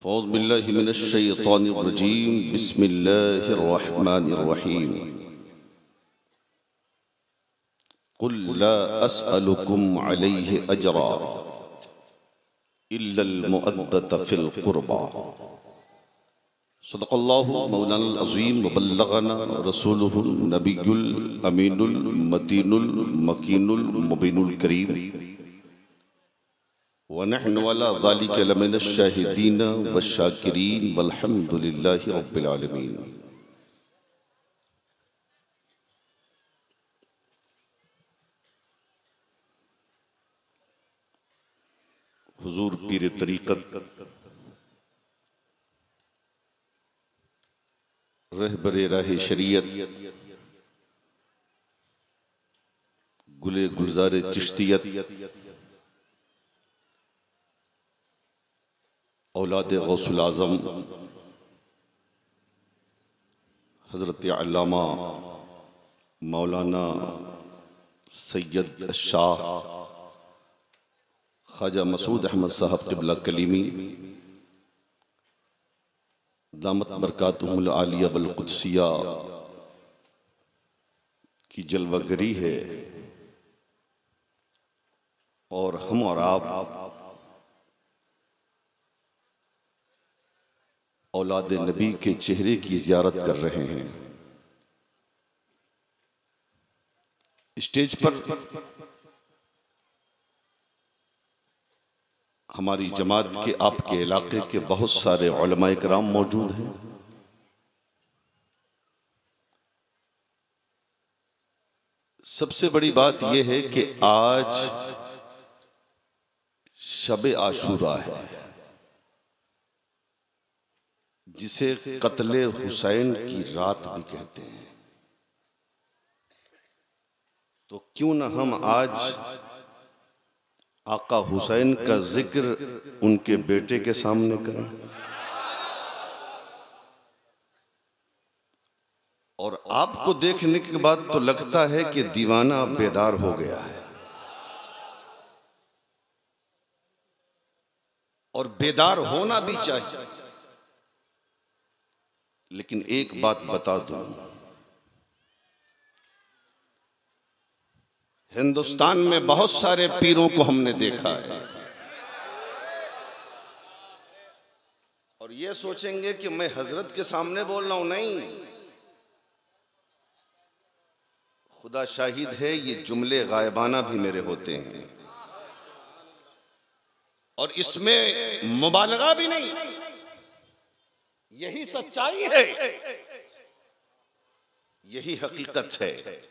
फ़ौज़ बिल्लाहि मिनश्शैतानिर्रजीम बिस्मिल्लाहिर्रहमानिर्रहीम। क़ुल ला अस्अलुकुम अलैहि अजरा इल्लल मुअद्दत फ़िल क़ुरबा। सदक़ल्लाहु मौलाना अज़ीम व बल्लगना रसूलुहुन नबियुल अमीनुल मतीनुल मकीनुल मुबीनुल करीम व नहनु अला ज़ालिका लमिनश शाहिदीन वश्शाकिरीन वल्हम्दुलिल्लाहि रब्बिल आलमीन। हुजूर पीर तरीक़त रहबरे राह शरीयत गुले गुलज़ारे चिश्तियत औलाद गौसुल आज़म हज़रत अल्लामा मौलाना सैयद शाह ख्वाजा मसूद अहमद साहब क़िबला कलीमी दामत बरकातुहुल आलिया वल क़ुद्सिया की जलवागरी है और हम और आप औलाद नबी के चेहरे की ज़ियारत कर रहे हैं। स्टेज पर हमारी जमात के आपके इलाके के बहुत सारे उलमा इकराम मौजूद हैं। सबसे बड़ी बात यह है कि आज शब आशूरा है, जिसे कत्ले हुसैन की रात भी कहते हैं। तो क्यों न हम आज आका हुसैन का जिक्र उनके बेटे के सामने करें। और आपको देखने के बाद तो लगता है कि दीवाना बेदार हो गया है, और बेदार होना भी चाहिए। लेकिन एक बात बता दूं, हिंदुस्तान में बहुत सारे पीरों को हमने देखा है और ये सोचेंगे कि मैं हजरत के सामने बोल रहा हूं। नहीं, खुदा शाहिद है, ये जुमले गायबाना भी मेरे होते हैं और इसमें मुबालगा भी नहीं, यही सच्चाई है, यही हकीकत है।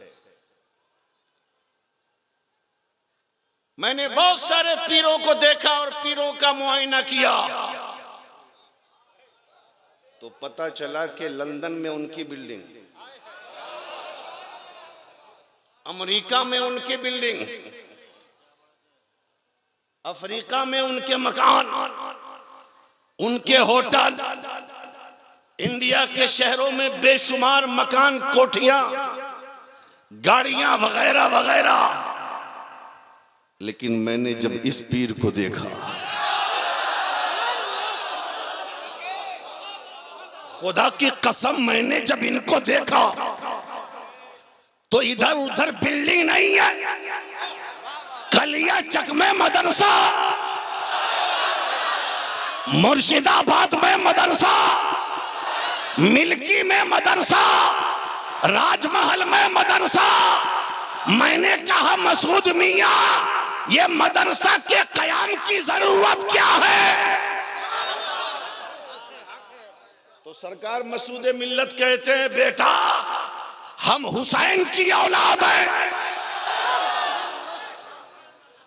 मैंने बहुत सारे पीरों को देखा और पीरों का मुआयना किया तो पता चला कि लंदन में उनकी बिल्डिंग, अमेरिका में उनकी बिल्डिंग, अफ्रीका में उनके मकान, उनके होटल, इंडिया के शहरों में बेशुमार मकान, कोठियां, गाड़ियां वगैरह वगैरह। लेकिन मैंने जब इस पीर को देखा, खुदा की कसम, मैंने जब इनको देखा तो इधर उधर बिल्डिंग नहीं है, कलिया चक में मदरसा, मुर्शिदाबाद में मदरसा, मिल्की में मदरसा, राजमहल में मदरसा। मैंने कहा मसूद मियां, ये मदरसा के कयाम की जरूरत क्या है? तो सरकार मसूद मिल्लत कहते हैं, बेटा हम हुसैन की औलाद हैं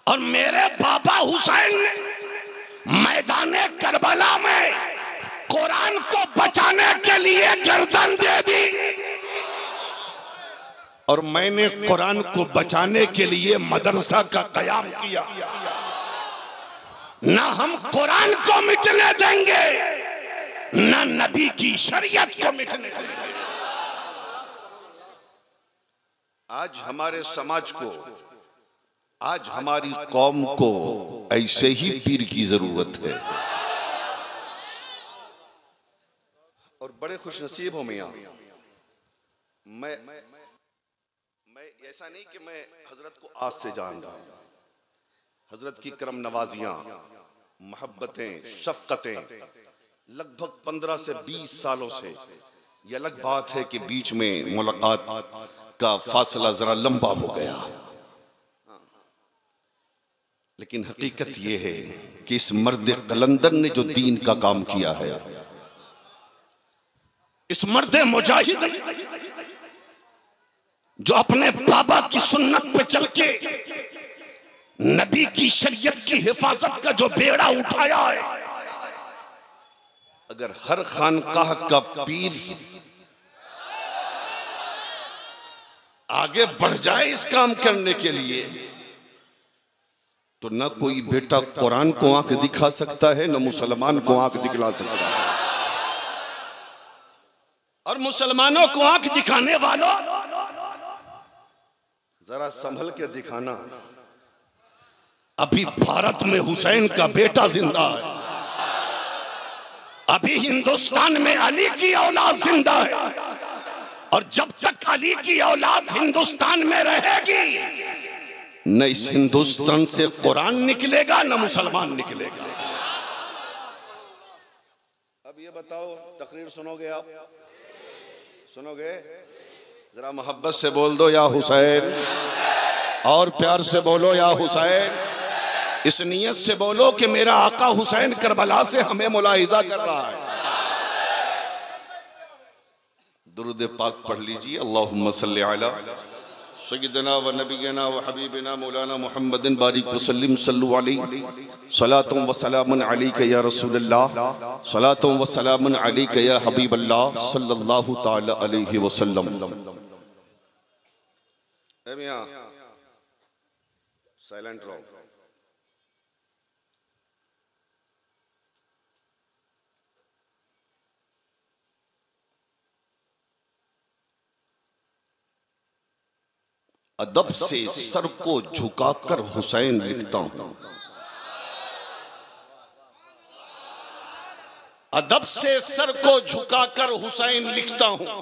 और मेरे बाबा हुसैन ने मैदाने करबला में कुरान को बचाने के लिए गर्दन दे दी और मैंने कुरान को बचाने के लिए मदरसा का कयाम किया। ना हम कुरान को मिटने देंगे, ना नबी की शरीयत को मिटने देंगे। आज हमारे समाज को, आज हमारी कौम को ऐसे ही पीर की जरूरत है। और बड़े खुश नसीब हो मियाँ। मैं ऐसा नहीं कि मैं हजरत को आज से जान रहा हूँ। हजरत की करम नवाजियां, मोहब्बतें, शफकतें लगभग 15 से 20 सालों से। यह अलग बात है कि बीच में मुलाकात का फासला जरा लंबा हो गया, लेकिन हकीकत यह है कि इस मर्द कलंदर ने जो दीन का काम किया है, इस मर्द मुजाहिद जो अपने बाबा की सुन्नत पे चल के नबी की शरीयत की हिफाजत का जो बेड़ा उठाया है, अगर हर खानकाह का पीर आगे बढ़ जाए इस काम करने के लिए, तो न कोई बेटा कुरान को आंख दिखा सकता है, न मुसलमान को आंख दिखला सकता है। और मुसलमानों को आंख दिखाने वालों, जरा संभल के दिखाना। अभी भारत में हुसैन का बेटा जिंदा है, अभी हिंदुस्तान में अली की औलाद जिंदा है, और जब तक अली की औलाद हिंदुस्तान में रहेगी, न इस हिंदुस्तान से कुरान निकलेगा, न मुसलमान निकलेगा। अब ये बताओ, तकरीर सुनोगे आप? सुनोगे? जरा मोहब्बत से बोल दो या हुसैन, और प्यार से बोलो या हुसैन। इस नियत से बोलो कि मेरा आका हुसैन करबला से हमें मुलाहिजा कर रहा है। दुरूद पाक पढ़ लीजिए। अल्लाहुम्मा सल्ली अला सय्यिदना व नबियना व हबीबना मौलाना मुहम्मदिन बारिक वसल्लिम सल्लु अलैहि सलातुम व सलामुन अलैका या रसूलल्लाह सलातुम व सलामुन अलैका या हबीबल्लाह सल्लल्लाहु तआला अलैहि वसल्लम। ए मियां साइलेंट रहो। अदब से सर को झुकाकर हुसैन लिखता हूं, अदब से सर को झुकाकर हुसैन लिखता हूं,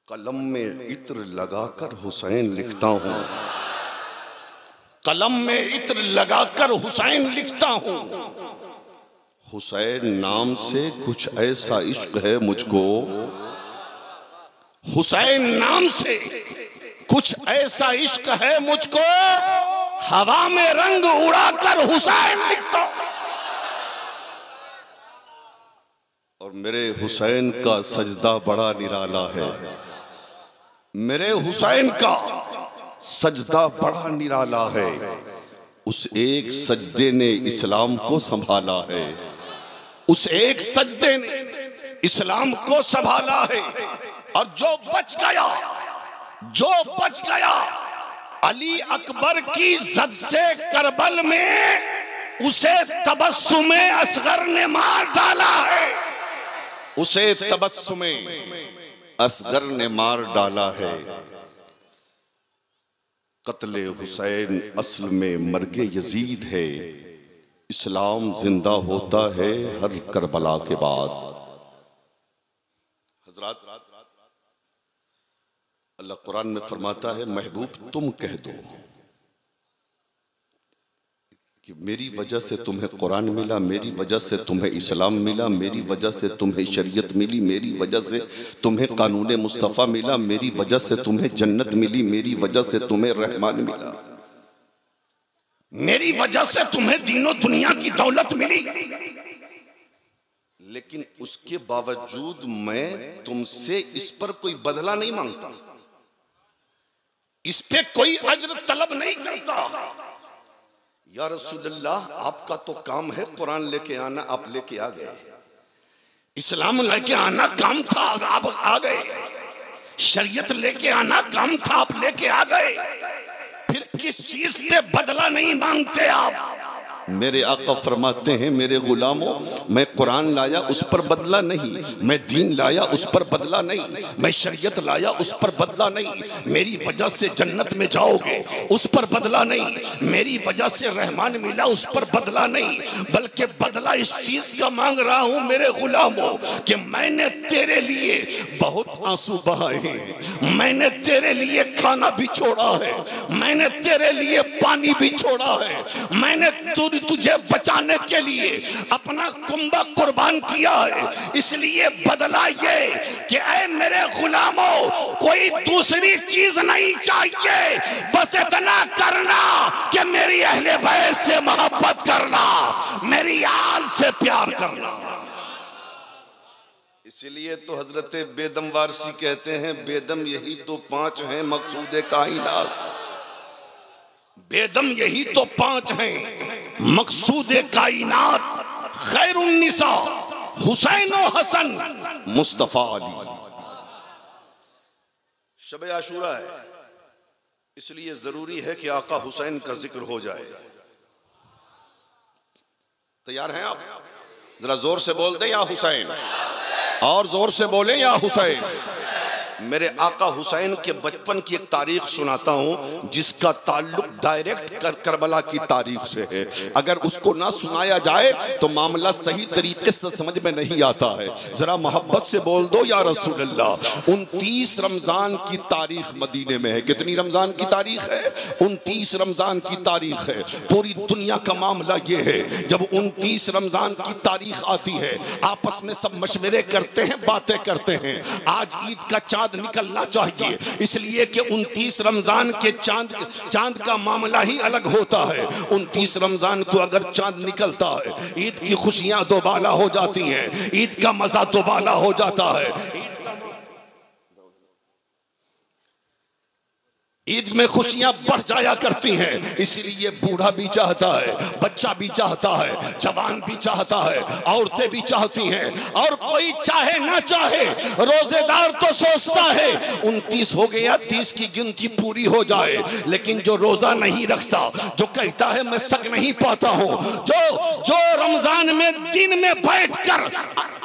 कलम में इत्र लगाकर हुसैन लिखता हूं, कलम में इत्र लगाकर हुसैन लिखता हूं। हुसैन नाम से कुछ ऐसा इश्क है मुझको, हुसैन नाम से कुछ ऐसा इश्क है मुझको, हवा में रंग उड़ाकर हुसैन लिखता हूं। और मेरे हुसैन का सजदा बड़ा निराला है, मेरे हुसैन का सजदा बड़ा निराला है। उस एक सजदे ने इस्लाम को संभाला है, उस एक सजदे ने इस्लाम को संभाला है। और जो बच गया, जो बच गया अली अकबर की जद से करबल में, उसे तबस्सुमे असगर ने मार डाला है, उसे तबस्सुमे असगर ने मार डाला है। कत्ले हुसैन असल में मर्गे यजीद है, इस्लाम जिंदा होता है हर करबला के बाद। हजरात, अल्लाह कुरान में फरमाता है, महबूब तुम कह दो कि मेरी वजह से तुम्हें कुरान मिला, मेरी वजह से तुम्हें इस्लाम मिला, मेरी वजह से तुम्हें शरीयत मिली, मेरी वजह से तुम्हें कानून मुस्तफ़ा मिला, मेरी वजह से तुम्हें जन्नत मिली, मेरी वजह से तुम्हें रहमान मिला, मेरी वजह से तुम्हें दीनों दुनिया की दौलत मिली। लेकिन उसके बावजूद मैं तुमसे इस पर कोई बदला नहीं मांगता, इस पे कोई अज्र तलब नहीं करता। या रसूलल्लाह, आपका तो काम है कुरान लेके आना, आप लेके आ गए, इस्लाम लेके आना काम था, आप आ गए, शरीयत लेके आना काम था, आप लेके आ गए, फिर किस चीज पे बदला नहीं मांगते आप? मेरे आका फरमाते हैं, मेरे गुलामों, मैं कुरान लाया उस पर बदला नहीं, मैं दीन लाया उस पर बदला नहीं, मैं शरीयत लाया उस पर बदला नहीं, मेरी वजह से जन्नत में जाओगे उस पर बदला नहीं, मेरी वजह से रहमान मिला उस पर बदला नहीं, बल्कि बदला इस चीज का मांग रहा हूं मेरे गुलामों कि मैंने तेरे लिए बहुत आंसू बहाए हैं, मैंने तेरे लिए खाना भी छोड़ा है, मैंने तेरे लिए पानी भी छोड़ा है, मैंने तुझे बचाने के लिए अपना कुंबा कुर्बान किया है, इसलिए बदला ये कि ऐ मेरे गुलामों, कोई दूसरी चीज नहीं चाहिए, बस इतना करना कि मेरी अहले बैत से मोहब्बत करना, मेरी आल से प्यार करना। इसलिए तो हजरत बेदम वारसी कहते हैं, बेदम यही तो 5 हैं मकसूद कायनात, बेदम यही तो 5 हैं मकसूद कायनात, खैरुन्निसा हुसैन व हसन मुस्तफा अली। शब आशूरा है, इसलिए जरूरी है कि आका हुसैन का जिक्र हो जाए। तैयार हैं आप? जरा जोर से बोल दें या हुसैन, और जोर से बोलें या हुसैन। मेरे आका हुसैन के बचपन की एक तारीख सुनाता हूं जिसका ताल्लुक डायरेक्ट करबला की तारीख से है। अगर उसको ना सुनाया जाए तो मामला सही तरीके से समझ में नहीं आता है। जरा मोहब्बत से बोल दो या रसूल अल्लाह। 29 रमजान की तारीख मदीने में है। कितनी रमजान की तारीख है? 29 रमजान की तारीख है। पूरी दुनिया का मामला ये है, जब 29 रमजान की तारीख आती है आपस में सब मशवरे करते हैं, बातें करते हैं। आज ईद का चांद निकलना चाहिए, इसलिए कि 29 रमजान के चांद का मामला ही अलग होता है। 29 रमजान को अगर चांद निकलता है ईद की खुशियां दोबाला हो जाती हैं, ईद का मजा दोबाला हो जाता है। ईद में खुशियां बढ़ जाया करती हैं, इसीलिए बूढ़ा भी चाहता है, बच्चा भी चाहता है, जवान भी चाहता है, औरतें भी चाहती हैं, और कोई चाहे ना चाहे रोजेदार तो सोचता है 29 हो गया, 30 की गिनती पूरी हो जाए। लेकिन जो रोजा नहीं रखता, जो कहता है मैं सक नहीं पाता हूं, जो रमजान में दिन में बैठकर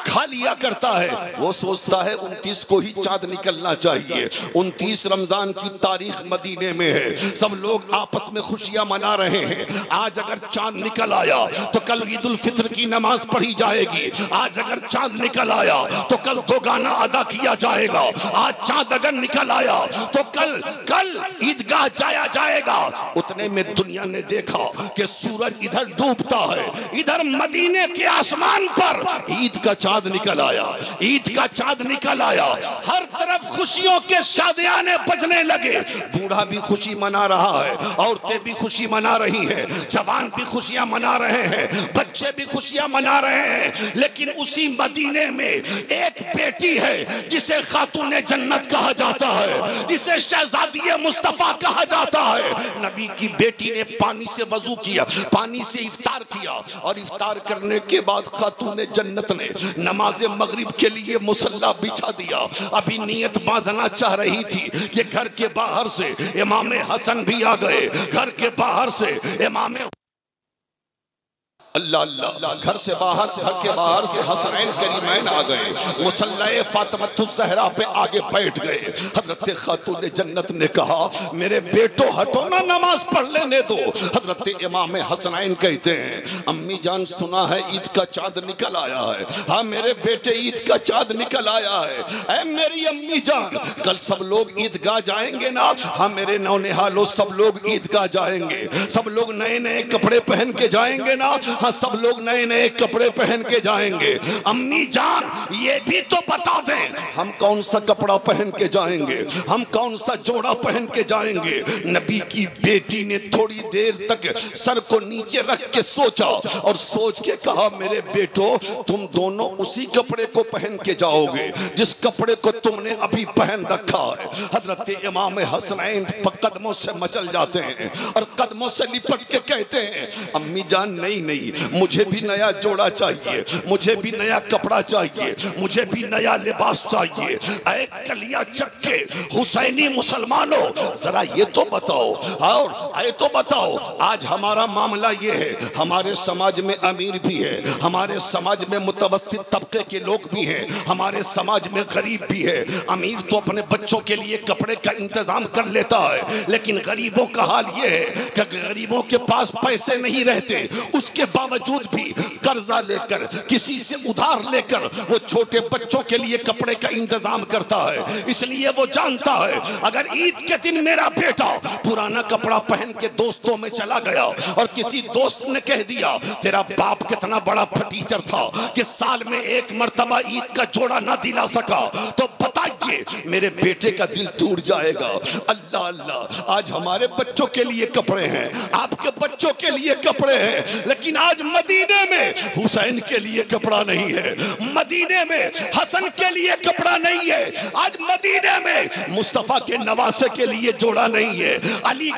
खा लिया करता है, वो सोचता है 29 को ही चांद निकलना चाहिए। 29 रमजान की तारीख मदीने में है, सब लोग आपस में खुशियां मना रहे हैं। आज अगर चांद निकल आया तो कल ईद उल फित्र की नमाज पढ़ी जाएगी। आज अगर चांद निकल आया तो कल 2 गाना अदा किया जाएगा। आज चांद अगर निकल आया तो कल ईदगाह जाया जाएगा। उतने में दुनिया ने देखा कि सूरज इधर डूबता है, इधर मदीने के आसमान पर ईद का चांद निकल आया, ईद का चांद निकल आया। हर तरफ खुशियों के शादियाने बजने लगे। बूढ़ा भी खुशी मना रहा है, औरतें भी खुशी मना रही हैं, जवान भी खुशियां मना रहे हैं, बच्चे भी खुशियां मना रहे हैं। लेकिन उसी मदीने में एक बेटी है जिसे खातूने जन्नत कहा जाता है, जिसे शहजादी मुस्तफा कहा जाता है। नबी की बेटी ने पानी से वजू किया, पानी से इफ्तार किया, और इफ्तार करने के बाद खातूने जन्नत ने नमाज मगरिब के लिए मुसल्ला बिछा दिया। अभी नियत बांधना चाह रही थी कि घर के बाहर से इमाम हसन भी आ गए, घर के बाहर से इमाम अल्लाह अल्लाह, घर के बाहर से हसनैन करीमैन आ गए, मुसल्लाए फातिमतुज़ ज़हरा पे आगे बैठ गए। हजरत खातून जन्नत ने कहा मेरे बेटो हटो ना, नमाज पढ़ लेने दो। हजरत इमाम हसनैन कहते हैं अम्मी जान सुना है ईद का चांद निकल आया है। हाँ मेरे बेटे ईद का चांद निकल आया है। ऐ मेरी अम्मी जान कल सब लोग ईदगाह जाएंगे ना? हाँ मेरे नौनिहालों सब लोग ईदगाह जाएंगे, सब लोग नए नए कपड़े पहन के जाएंगे ना? हाँ सब लोग नए नए कपड़े पहन के जाएंगे। अम्मी जान ये भी तो बता दें हम कौन सा कपड़ा पहन के जाएंगे, हम कौन सा जोड़ा पहन के जाएंगे? नबी की बेटी ने थोड़ी देर तक सर को नीचे रख के सोचा और सोच के कहा मेरे बेटो तुम दोनों उसी कपड़े को पहन के जाओगे जिस कपड़े को तुमने अभी पहन रखा है। हजरत इमाम हसनैन कदमों से मचल जाते हैं और कदमों से लिपट के कहते हैं अम्मी जान नहीं नहीं नहीं, मुझे भी नया जोड़ा चाहिए, मुझे भी नया कपड़ा चाहिए, मुझे भी नया लिबास चाहिए। ऐ कलिया चक्के हुसैनी मुसलमानों, जरा ये तो बताओ, और ये तो बताओ, आज हमारा मामला ये है, हमारे समाज में अमीर भी है, हमारे समाज में मुतवस्सित तबके के लोग भी हैं, हमारे समाज में गरीब भी है। अमीर तो अपने बच्चों के लिए कपड़े का इंतजाम कर लेता है, लेकिन गरीबों का हाल ये है कि गरीबों के पास पैसे नहीं रहते, उसके बावजूद भी कर्जा लेकर, किसी से उधार लेकर वो छोटे बच्चों के लिए कपड़े का इंतजाम करता है। इसलिए वो जानता है अगर ईद के दिन मेरा बेटा पुराना कपड़ा पहन के दोस्तों में चला गया और किसी दोस्त ने कह दिया तेरा बाप कितना बड़ा फटीचर था कि साल में एक मर्तबा ईद का जोड़ा ना दिला सका, तो बताइए मेरे बेटे का दिल टूट जाएगा। अल्लाह अल्लाह, आज हमारे बच्चों के लिए कपड़े हैं, आपके बच्चों के लिए कपड़े हैं, लेकिन आज मदीने में हुसैन के लिए कपड़ा नहीं है, मदीने में हसन के लिए कपड़ा नहीं है, आज मदीने में मुस्तफा के नवासे के लिए जोड़ा नहीं है, अली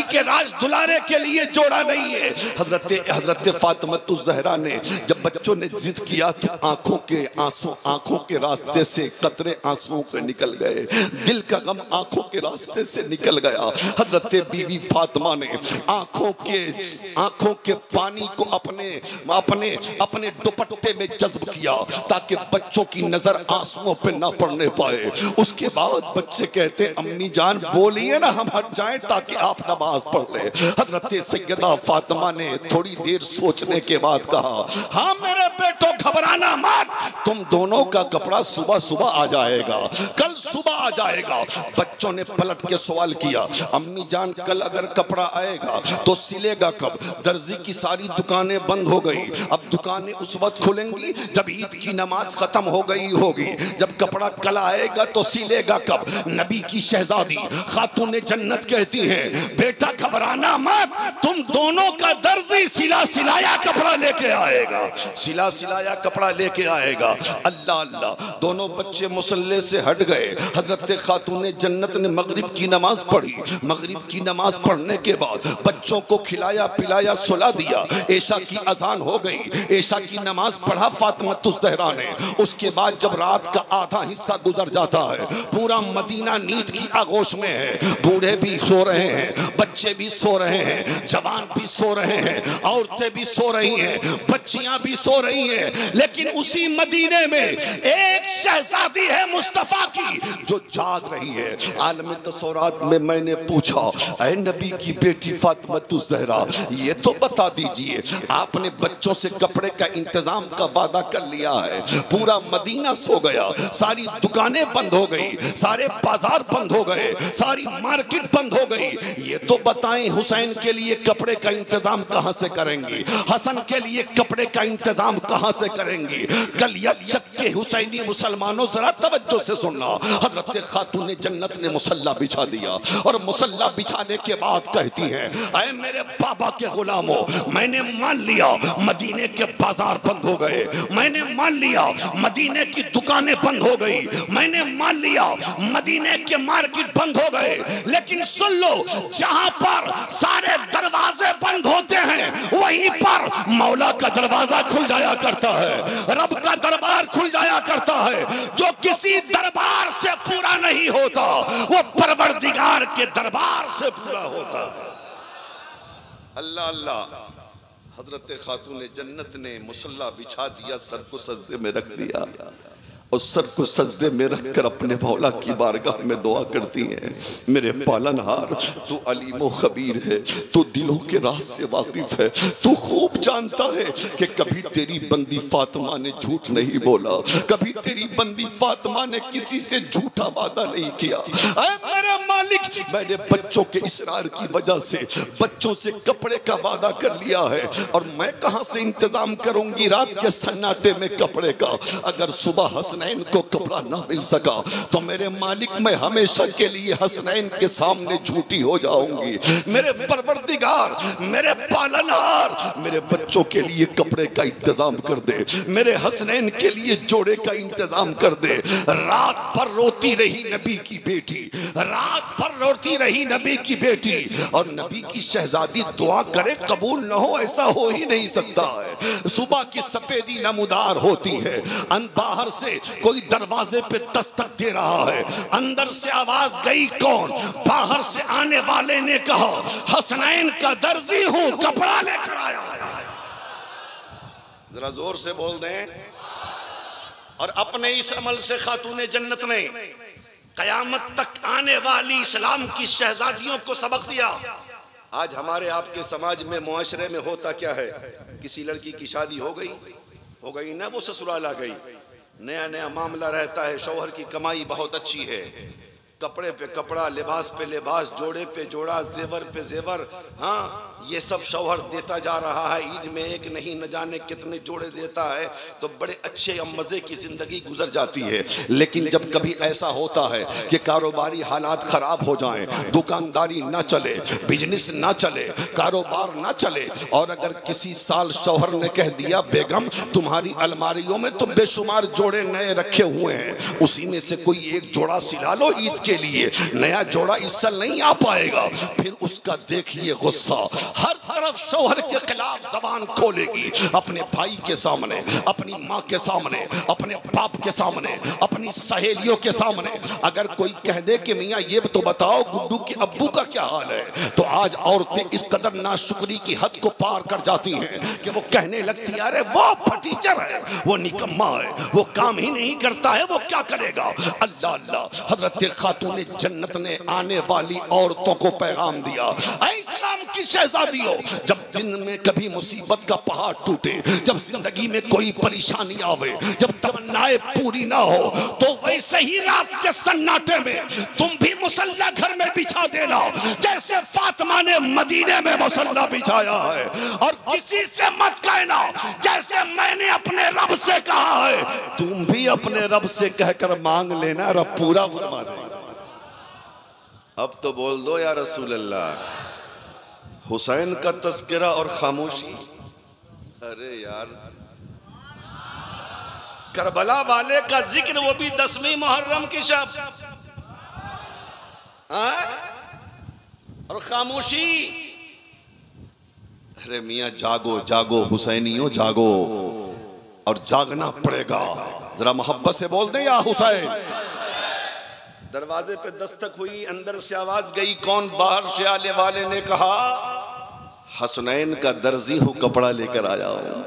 के राज दुलारे के लिए जोड़ा नहीं है। हजरत फातिमा ज़हरा ने जब बच्चों ने जिद किया तो आंखों के आंसू, आंखों के रास्ते से कतरे आंसुओं के निकल गए, दिल का गम आंखों के रास्ते से निकल गया। हजरत बीवी फातिमा ने आंखों के पानी को अपने दुपट्टे में जज्ब किया ताकि बच्चों की नजर आंसुओं पे ना पड़ने पाए। उसके बाद बच्चे कहते अम्मी जान बोलिए ना, हम हट जाएं ताकि आप नमाज पढ़ ले। हजरत सैयदा फातिमा ने थोड़ी देर सोचने के बाद कहा, हाँ मेरे बेटो घबराना मत, तुम दोनों का कपड़ा सुबह सुबह आ जाएगा, कल सुबह आ जाएगा। बच्चों ने पलट के सवाल किया, अम्मी जान कल अगर कपड़ा आएगा तो सिलेगा कब? दर्जी की सारी दुकानें बंद हो गई, अब दुकानें उस वक्त खुलेंगी जब ईद की नमाज खत्म हो गई होगी, जब कपड़ा कल आएगा तो सिलेगा कब? नबी की शहजादी खातून जन्नत कहती हैं बेटा घबराना मत, तुम दोनों का दर्जी सिलाया कपड़ा लेके आएगा, सिलाया कपड़ा लेके आएगा। अल्लाह अल्लाह, दोनों बच्चे मुसल्ले से हट गए। हजरत खातून जन्नत ने मगरिब की नमाज पढ़ी, मगरिब की नमाज पढ़ने के बाद बच्चों को खिलाया पिलाया सुला दिया, ऐशा की अजान हो गई, ऐशा की नमाज पढ़ा फातिमा ज़हरा ने। उसके बाद जब रात का आधा हिस्सा गुजर जाता है, पूरा मदीना नींद की आगोश में है, बूढ़े भी सो रहे हैं, बच्चे भी सो रहे हैं, जवान भी सो रहे हैं, औरतें भी सो रही हैं, बच्चियां भी सो रही हैं, लेकिन उसी मदीने में एक शहजादी है मुस्तफा की जो जाग रही है। आलम तसौरात में मैंने पूछा, ऐ नबी की बेटी फातिमा ज़हरा, ये तो बता दीजिए आपने बच्चों से कपड़े का इंतजाम का वादा कर लिया है, पूरा मदीना सो गया, सारी दुकानें बंद हो गई, सारे बाजार बंद हो गए, सारी मार्केट बंद हो गई, ये तो बताएं हुसैन के लिए कपड़े का इंतजाम कहां से करेंगी, हसन के लिए कपड़े का इंतजाम कहां से करेंगी? कलिया चक्के हुसैनी मुसलमानों जरा तवज्जो से सुनना। हजरत खातून जन्नत ने मुसल्ला बिछा दिया और मुसल्ला बिछाने के बाद कहती हैं, ऐ मेरे बाबा के गुलामों, मैंने मान लिया मदीने के बाजार बंद हो गए, मैंने मान लिया मदीने की दुकानें बंद हो गई, मैंने मान लिया मदीने के मार्केट बंद हो गए, लेकिन सुन लो, जहां पर सारे दरवाजे बंद होते हैं वहीं पर मौला का दरवाजा खुल जाया करता है, रब का दरबार खुल जाया करता है। जो किसी दरबार से पूरा नहीं होता वो परवरदिगार के दरबार से पूरा होता। अल्लाह अल्लाह। हजरत खातून जन्नत ने मुसल्ला बिछा दिया, सर को सजदे में रख दिया और सर को सजदे में रखकर अपने मौला की बारगाह में दुआ करती हैं, मेरे पालनहार तू अलीम व खबीर है, तू दिलों के राज से वाकिफ है, तू खूब जानता है कि कभी तेरी बंदी फातिमा ने झूठ नहीं बोला, कभी तेरी बंदी फातिमा ने किसी से झूठा वादा नहीं किया। ऐ मेरे मालिक, मैंने बच्चों के इसरार की वजह से बच्चों से कपड़े का वादा कर लिया है और मैं कहां से इंतजाम करूंगी रात के सन्नाटे में कपड़े का? अगर सुबह हसन हसनैन को कपड़ा ना मिल सका तो मेरे मालिक मैं हमेशा के लिए हसनैन के सामने झूठी हो जाऊंगी। मेरे परवरदिगार, मेरे पालनहार, मेरे बच्चों के लिए कपड़े का इंतजाम कर दे, मेरे हसनैन के लिए जोड़े का इंतजाम कर दे। रात भर रोती रही नबी की बेटी, रात भर रोती रही नबी की बेटी, और नबी की शहजादी दुआ करे कबूल न हो, ऐसा हो ही नहीं सकता है। सुबह की सफेदी नमूदार होती है, बाहर से कोई दरवाजे पे दस्तक दे रहा है, अंदर से आवाज गई कौन? बाहर से आने वाले ने कहा हसनैन का दर्जी हूं, कपड़ा लेकर आया। जरा जोर से बोल दें। और अपने इस अमल से खातूने जन्नत ने कयामत तक आने वाली इस्लाम की शहजादियों को सबक दिया। आज हमारे आपके समाज में, मुआशरे में होता क्या है? किसी लड़की की शादी हो गई ना, वो ससुराल आ गई, नया नया मामला रहता है, शौहर की कमाई बहुत अच्छी है, कपड़े पे कपड़ा, लिबास पे लिबास, जोड़े पे जोड़ा, जेवर पे जेवर, हाँ ये सब शौहर देता जा रहा है। ईद में एक नहीं न जाने कितने जोड़े देता है, तो बड़े अच्छे मज़े की ज़िंदगी गुजर जाती है। लेकिन जब कभी ऐसा होता है कि कारोबारी हालात ख़राब हो जाएं, दुकानदारी ना चले, बिजनेस ना चले, कारोबार ना चले, और अगर किसी साल शौहर ने कह दिया बेगम तुम्हारी अलमारियों में तो बेशुमार जोड़े नए रखे हुए हैं, उसी में से कोई एक जोड़ा सिला लो ईद के लिए, नया जोड़ा इस साल नहीं आ पाएगा, फिर उसका देखिए गुस्सा। हर तरफ शौहर के खिलाफ जबान खोलेगी, अपने भाई के सामने, अपनी माँ के सामने, अपने बाप के सामने, अपनी सहेलियों के सामने। अगर कोई कह दे कि मियाँ ये तो बताओ गुड्डू के अब्बू का क्या हाल है, तो आज औरतें इस कदर नाशुक्री की हद को पार कर जाती हैं कि वो कहने लगती है अरे वो फटीचर है, वो निकम्मा है, वो काम ही नहीं करता है, वो क्या करेगा। अल्लाह अल्लाह। हजरत खातून जन्नत ने आने वाली औरतों को पैगाम दिया, इस्लाम की शहजादियों, जब दिन में कभी मुसीबत का पहाड़ टूटे, जब जिंदगी में कोई परेशानी आवे, जब तमन्नाएं पूरी ना हो, तो वैसे ही रात के सन्नाटे में तुम भी मुसल्ला घर में बिछा देना, जैसे फातिमा ने मदीने में मुसल्ला बिछाया है। और किसी से मत कहना जैसे मैंने अपने रब से कहा है, तुम भी अपने रब से कहकर मांग लेना, रब पूरा फरमा दे। अब तो बोल दो या रसूल अल्लाह। हुसैन का तज़किरा और खामोशी। अरे यार, करबला वाले का जिक्र, वो भी 10वीं मुहर्रम की शब, और खामोशी। अरे मियाँ जागो जागो हुसैनियों जागो, और जागना पड़ेगा। जरा मोहब्बत से बोल दे या हुसैन। दरवाजे पे दस्तक हुई, अंदर से आवाज गई कौन? बाहर से आने वाले ने कहा हसनैन का दर्जी हूँ, कपड़ा लेकर आया हूँ।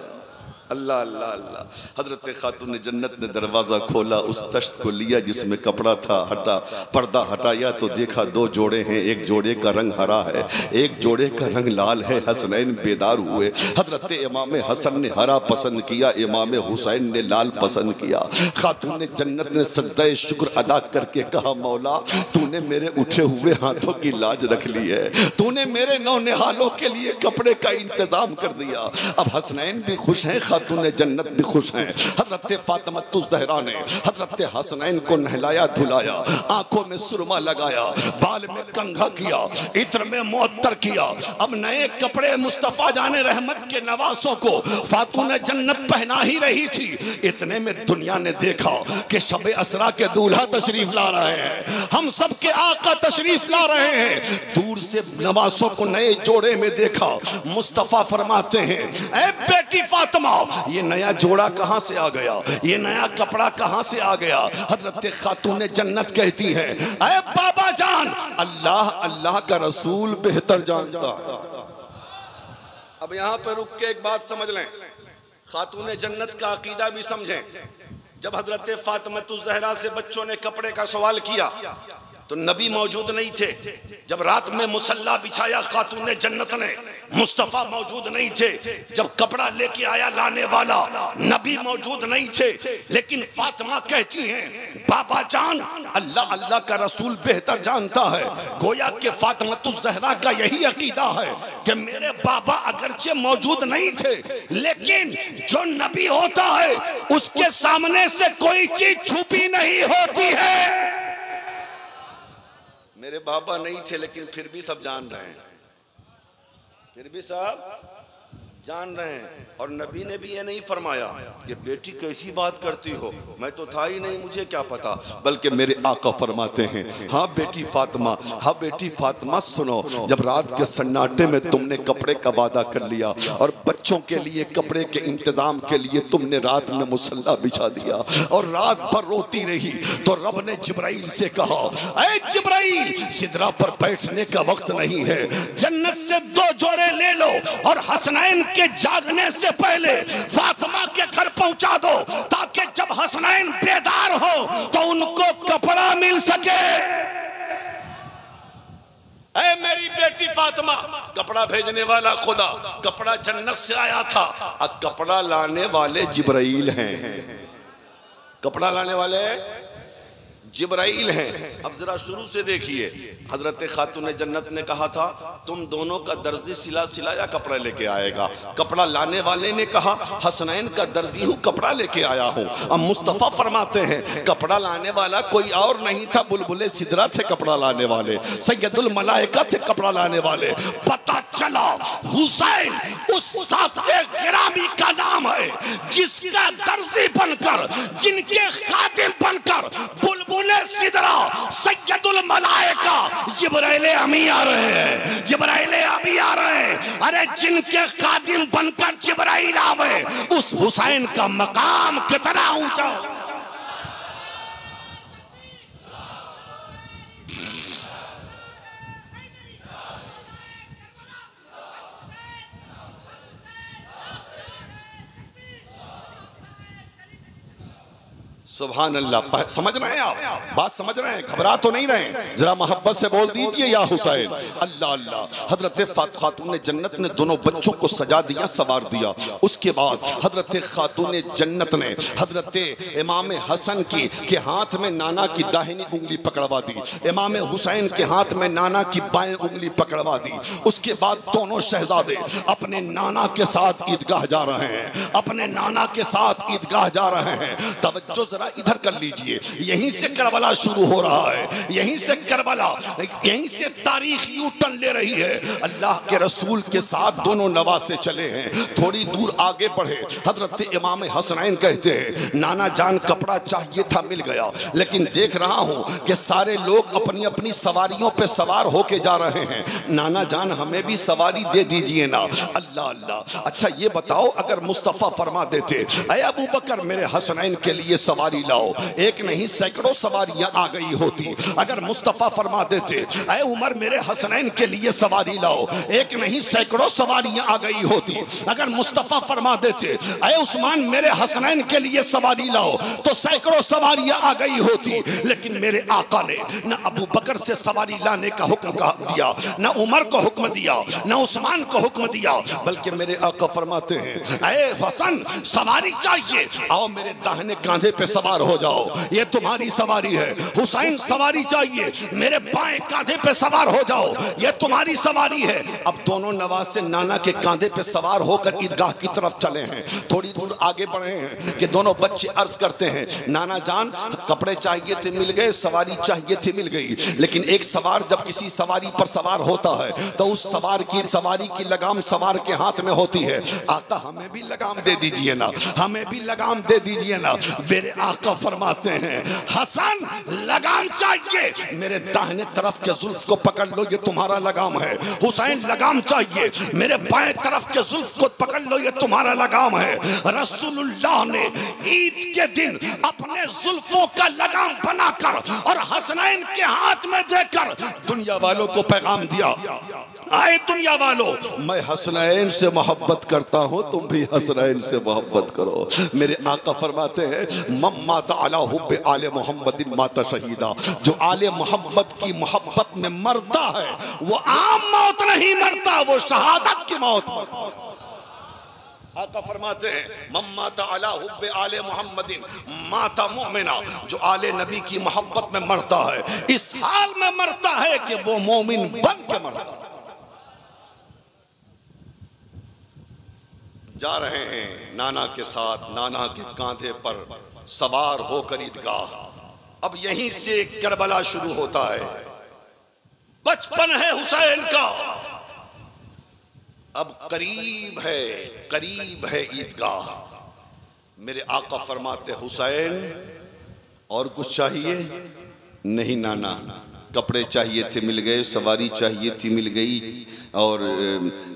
अल्लाह अल्लाह अल्लाह। हजरत खातून जन्नत ने दरवाज़ा खोला, उस तश्त को लिया जिसमें कपड़ा था, हटा, पर्दा हटाया तो देखा 2 जोड़े हैं, एक जोड़े का रंग हरा है, एक जोड़े का रंग लाल है। हसनैन बेदार हुए। हजरत इमाम हसन ने हरा पसंद किया, इमाम हुसैन ने लाल पसंद किया। खातून जन्नत ने सजदा शुक्र अदा करके कहा मौला तूने मेरे उठे हुए हाथों की लाज रख ली है, तूने मेरे नौनिहालों के लिए कपड़े का इंतजाम कर दिया। अब हसनैन भी खुश हैं, खातून जन्नत भी खुश हैं। हजरत फातिमा ज़हरा ने हजरत हसनैन को नहलाया धुलाया, आंखों में सुरमा लगाया, बाल में कंघा किया, इत्र में मुअत्तर किया। अब नए कपड़े मुस्तफा जाने रहमत के नवासों को फातून जन्नत पहना ही रही थी। इतने में दुनिया ने देखा कि शब असरा के दूल्हा तशरीफ ला रहे हैं, हम सब के आका तशरीफ ला रहे हैं। दूर से नवासों को नए जोड़े में देखा। मुस्तफा फरमाते हैं ऐ बेटी फातिमा, ये नया जोड़ा कहां से आ गया, ये नया कपड़ा कहां से आ गया। हजरत खातून जन्नत कहती है ऐ बाबा जान, अल्लाह अल्लाह का रसूल बेहतर जानता है। अब यहां पर रुक के एक बात समझ लें, खातून जन्नत का अकीदा भी समझें। जब हजरत फातिमा ज़हरा से बच्चों ने कपड़े का सवाल किया तो नबी मौजूद नहीं थे। जब रात में मुसल्ला बिछाया खातून जन्नत ने, मुस्तफा मौजूद नहीं थे, जब कपड़ा लेके आया लाने वाला नबी मौजूद नहीं थे, लेकिन फातिमा कहती हैं बाबा जान अल्लाह अल्लाह का रसूल बेहतर जानता है। गोया के फातिमातुज़ ज़हरा का यही अकीदा है कि मेरे बाबा अगरचे मौजूद नहीं थे, लेकिन जो नबी होता है उसके सामने से कोई चीज छुपी नहीं होती है। मेरे बाबा नहीं थे लेकिन फिर भी सब जान रहे हैं, फिर भी सब जान रहे हैं। और नबी ने भी ये नहीं फरमाया कि बेटी कैसी बात करती हो, मैं तो था ही नहीं, मुझे क्या पता, बल्कि मेरे आका फरमाते हैं हाँ बेटी फातिमा, हाँ बेटी फातिमा सुनो, जब रात के सन्नाटे में तुमने कपड़े का वादा कर लिया और बच्चों के लिए कपड़े के इंतजाम के लिए तुमने रात में मुसल्ला बिछा दिया और रात भर रोती रही, तो रब ने जिब्राइल से कहा ऐ जिब्राइल सिदरा पर बैठने का वक्त नहीं है, जन्नत से 2 जोड़े ले लो और हसनैन के जागने से पहले फातिमा के घर पहुंचा दो, ताकि जब हसनैन बेदार हो तो उनको कपड़ा मिल सके। ऐ मेरी बेटी फातिमा, कपड़ा भेजने वाला खुदा, कपड़ा जन्नत से आया था, अब कपड़ा लाने वाले जिब्राइल हैं, कपड़ा लाने वाले जिब्राइल हैं। अब जरा शुरू से देखिए, हजरत खातून जन्नत ने कहा था तुम दोनों का दर्जी सिला सिलाया कपड़ा लेके आएगा। कपड़ा लाने वाले ने कहा हसनैन का दर्जी हूँ, कपड़ा लेके आया हूँ। अब मुस्तफ़ा फरमाते हैं कपड़ा लाने वाला कोई और नहीं था, बुलबुले सिदरा थे कपड़ा लाने वाले, सैयदुल मलाइका थे कपड़ा लाने वाले। पता चला हुसैन उस साथे गिरामी का नाम है जिसका दर्जी बनकर, जिनके खादिम बनकर बुलबुले सिदरा सैयदुल मलाइका जिब्राइल अमी आ रहे हैं, जिब्राइल अमी आ रहे हैं। अरे जिनके खादिम बनकर जिब्राइल आवे, उस हुसैन का मकाम कितना ऊंचा। सुभान अल्लाह, समझ रहे हैं आप, बात समझ रहे हैं, घबरा तो नहीं रहे हैं, जरा मोहब्बत से बोल दीजिए या हुसैन। अल्लाह अल्लाह। हजरत खातून जन्नत ने दोनों बच्चों को सजा दिया, सवार दिया। उसके बाद हजरत खातून जन्नत ने हजरत इमाम हसन की के हाथ में नाना की दाहिनी उंगली पकड़वा दी, इमाम हुसैन के हाथ में नाना की बाएं उंगली पकड़वा दी। उसके बाद दोनों शहजादे अपने नाना के साथ ईदगाह जा रहे हैं, अपने नाना के साथ ईदगाह जा रहे हैं। तवज्जो जरा इधर कर लीजिए, यहीं से करबला शुरू हो रहा है, यहीं से करबला, यहीं से तारीख यू टर्न ले रही है। अल्लाह के रसूल के साथ दोनों नवासे चले हैं, थोड़ी दूर आगे बढ़े। हजरत इमाम हसनैन कहते हैं नाना जान कपड़ा चाहिए था, मिल गया, लेकिन देख रहा हूं कि सारे लोग अपनी अपनी सवारियों पे सवार होके जा रहे हैं, नाना जान हमें भी सवारी दे दीजिए ना। अल्लाह अल्लाह। अच्छा ये बताओ अगर मुस्तफ़ा फरमा देते ऐ अबू बकर मेरे हसनैन के लिए सवारी लाओ, एक नहीं सैकड़ों सवारियां आ गई होती। अगर मुस्तफ़ा फरमा देते ऐ उमर मेरे हसनैन के लिए सवारी लाओ, एक नहीं सैकड़ों सवारियां आ गई होती। अगर मुस्तफ़ा फरमा देते ऐ उस्मान मेरे हसनैन के लिए सवारी लाओ, तो सैकड़ों सवारियां आ गई होती। लेकिन मेरे आका ने न अबू बकर से सवारी लाने का हुक्म दिया, न उमर को हुक्म दिया, न उस्मान को हुक्म दिया, बल्कि मेरे आका फरमाते हैं ऐ हसन सवारी चाहिए, आओ मेरे दाहिने कांधे पे सवार हो जाओ, ये तुम्हारी सवारी है। हुसैन सवारी चाहिए, मेरे बाएं कांधे पे सवार हो जाओ, ये तुम्हारी सवारी है। अब दोनों नवासे नाना के कांधे पे सवार होकर ईदगाह की तरफ चले हैं। थोड़ी दूर आगे बढ़े हैं कि दोनों बच्चे अर्ज करते हैं नाना जान कपड़े चाहिए थे, मिल गए, सवारी चाहिए थी, मिल गई, लेकिन एक सवार जब किसी सवारी पर सवार होता है तो उस सवारी की लगाम सवार के हाथ में होती है। आका हमें भी लगाम दे दीजिए ना, हमें भी लगाम दे दीजिए ना। मेरे आका फरमाते हैं हसन लगाम चाहिए, मेरे दाहिने तरफ के जुल्फ को पकड़ लो, ये तुम्हारा लगाम है। हुसैन लगाम चाहिए, मेरे बाएं तरफ के जुल्फ को पकड़ लो, ये तुम्हारा लगाम है। रसूलुल्लाह ने ईद के दिन अपने जुल्फों का लगाम बनाकर और हसनैन के हाथ में देकर दुनिया वालों को पैगाम दिया आए दुनिया वालों, मैं हसनैन से मोहब्बत करता हूँ, तुम भी हसनैन से मोहब्बत करो। मेरे आका फरमाते हैं मम्मात अला हुब्बे आले मोहम्मदिन माता शहीदा, जो आले मोहम्मद की मोहब्बत में मरता है वो आम मौत नहीं मरता, वो शहादत की मौत मरता। आका फरमाते हैं मम्माता अला हुब्बे आले मोहम्मदिन माता मोमिना, जो आले नबी की मोहब्बत में मरता है इस हाल में मरता है कि वो मोमिन बन के मरता है। जा रहे हैं नाना के साथ, नाना के कांधे पर सवार होकर ईदगाह। अब यहीं से करबला शुरू होता है, बचपन है हुसैन का, अब करीब है ईदगाह। मेरे आका फरमाते हुसैन और कुछ चाहिए? नहीं नाना, कपड़े चाहिए थे मिल गए, सवारी चाहिए थी मिल गई, और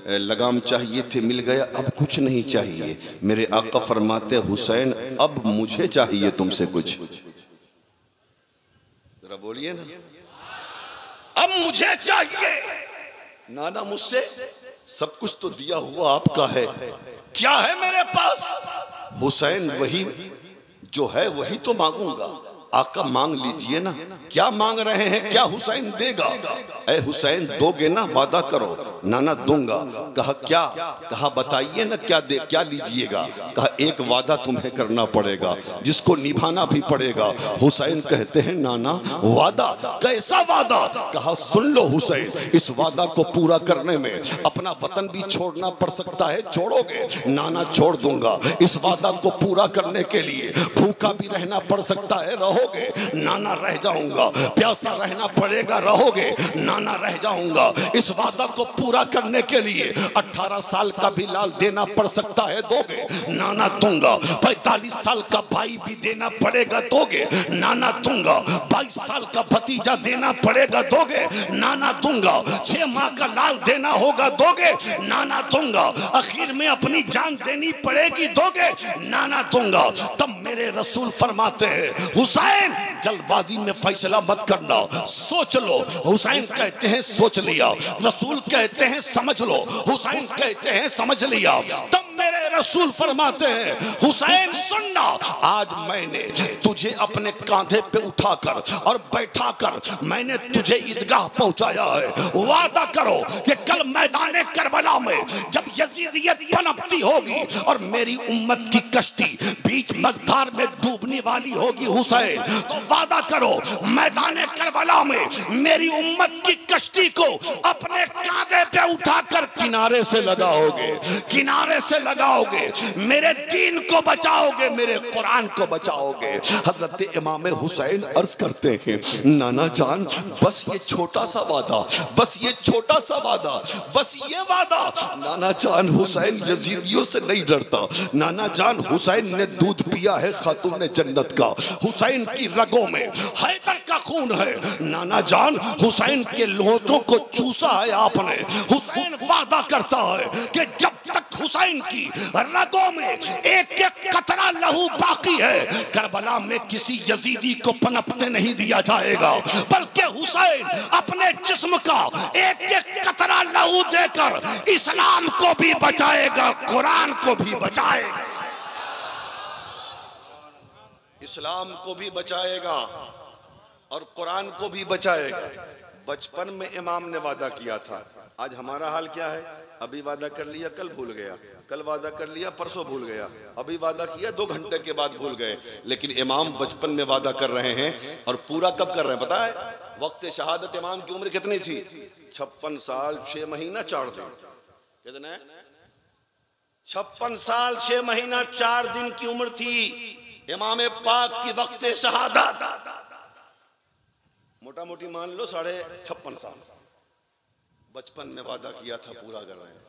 लगाम चाहिए थे मिल गया, अब कुछ नहीं चाहिए। मेरे आका फरमाते हुसैन अब मुझे चाहिए तुमसे कुछ, जरा बोलिए ना, अब मुझे चाहिए। नाना मुझसे सब कुछ तो दिया हुआ आपका है, क्या है मेरे पास? हुसैन वही जो है वही तो मांगूंगा। आका मांग लीजिए ना, क्या मांग रहे हैं, क्या हुसैन देगा? ऐ हुसैन दोगे ना, वादा करो। नाना दूंगा। कहा क्या? कहा बताइए ना क्या दे, क्या लीजिएगा? कहा एक वादा तुम्हें करना पड़ेगा जिसको निभाना भी पड़ेगा। हुसैन कहते हैं नाना वादा? कैसा वादा? कहा सुन लो हुसैन, इस वादा को पूरा करने में अपना वतन भी छोड़ना पड़ सकता है, छोड़ोगे? नाना छोड़ दूंगा। इस वादा को पूरा करने के लिए भूखा भी रहना पड़ सकता है, रहोगे? नाना रह जाऊंगा। प्यासा रहना पड़ेगा, रहोगे? नाना रह जाऊंगा। इस वादा को पूरा करने के लिए 18 साल का भी लाल देना पड़ सकता है, दोगे? नाना दूंगा। 45 साल का भाई भी देना पड़ेगा, दोगे? नाना दूंगा। 22 साल का भतीजा देना पड़ेगा, दोगे? नाना दूंगा। 6 माह का लाल देना होगा, दोगे? नाना दूंगा। आखिर में अपनी जान देनी पड़ेगी, दोगे? नाना दूंगा। तब मेरे रसूल फरमाते हैं हुसैन जल्दबाजी में फैसला मत करना, सोच लो। हुसैन कहते हैं सोच लिया। रसूल कहते हैं समझ लो। हुसैन कहते हैं समझ लिया। तब मेरे रसूल फरमाते हैं हुसैन सुनना, आज मैंने तुझे अपने कांधे पे उठाकर और बैठाकर मैंने तुझे ईदगाह पहुंचाया है। वादा करो कि कल मैदान करबला में जब यजीदियत पनपती होगी और मेरी उम्मत की कश्ती बीच मझधार में डूबने वाली होगी हुसैन, तो वादा करो मैदान करबला में मेरी उम्मत की कश्ती को अपने कांधे पे उठाकर किनारे से लगाओगे, किनारे से लगाओगे, मेरे दीन को बचाओगे, मेरे कुरान को बचाओगे। हजरत इमाम हुसैन अर्ज करते हैं नाना जान बस ये छोटा सा वादा, बस ये छोटा सा वादा, बस ये वादा। नाना जान हुसैन यजीदियों से नहीं डरता। नाना जान हुसैन ने दूध पिया है खातून जन्नत का, हुसैन की रगों में हैदर का खून है। नाना जान हुसैन के लोचों को चूसा है आपने। हुसैन वादा करता है कि जब तक हुसैन की रगों में एक एक कतरा लहू बाकी है, करबला में किसी यजीदी को पनपने नहीं दिया जाएगा, बल्कि हुसैन अपने जिस्म का एक एक कतरा लहू देकर इस्लाम को भी बचाएगा, कुरान को भी बचाएगा, इस्लाम को भी बचाएगा और कुरान को भी बचाएगा। बचपन में इमाम ने वादा किया था। आज हमारा हाल क्या है? अभी वादा कर लिया कल भूल गया, कल वादा कर लिया परसों भूल गया, अभी वादा किया 2 घंटे के बाद भूल गए। लेकिन इमाम बचपन में वादा कर रहे हैं और पूरा कब कर रहे हैं पता है? वक्त शहादत इमाम की उम्र कितनी थी? 56 साल 6 महीना 4 दिन। कितने? 56 साल 6 महीना 4 दिन की उम्र थी इमाम पाक की वक्त शहादत। मोटा मोटी मान लो 56.5 साल। बचपन में वादा किया था, पूरा कर रहे हैं।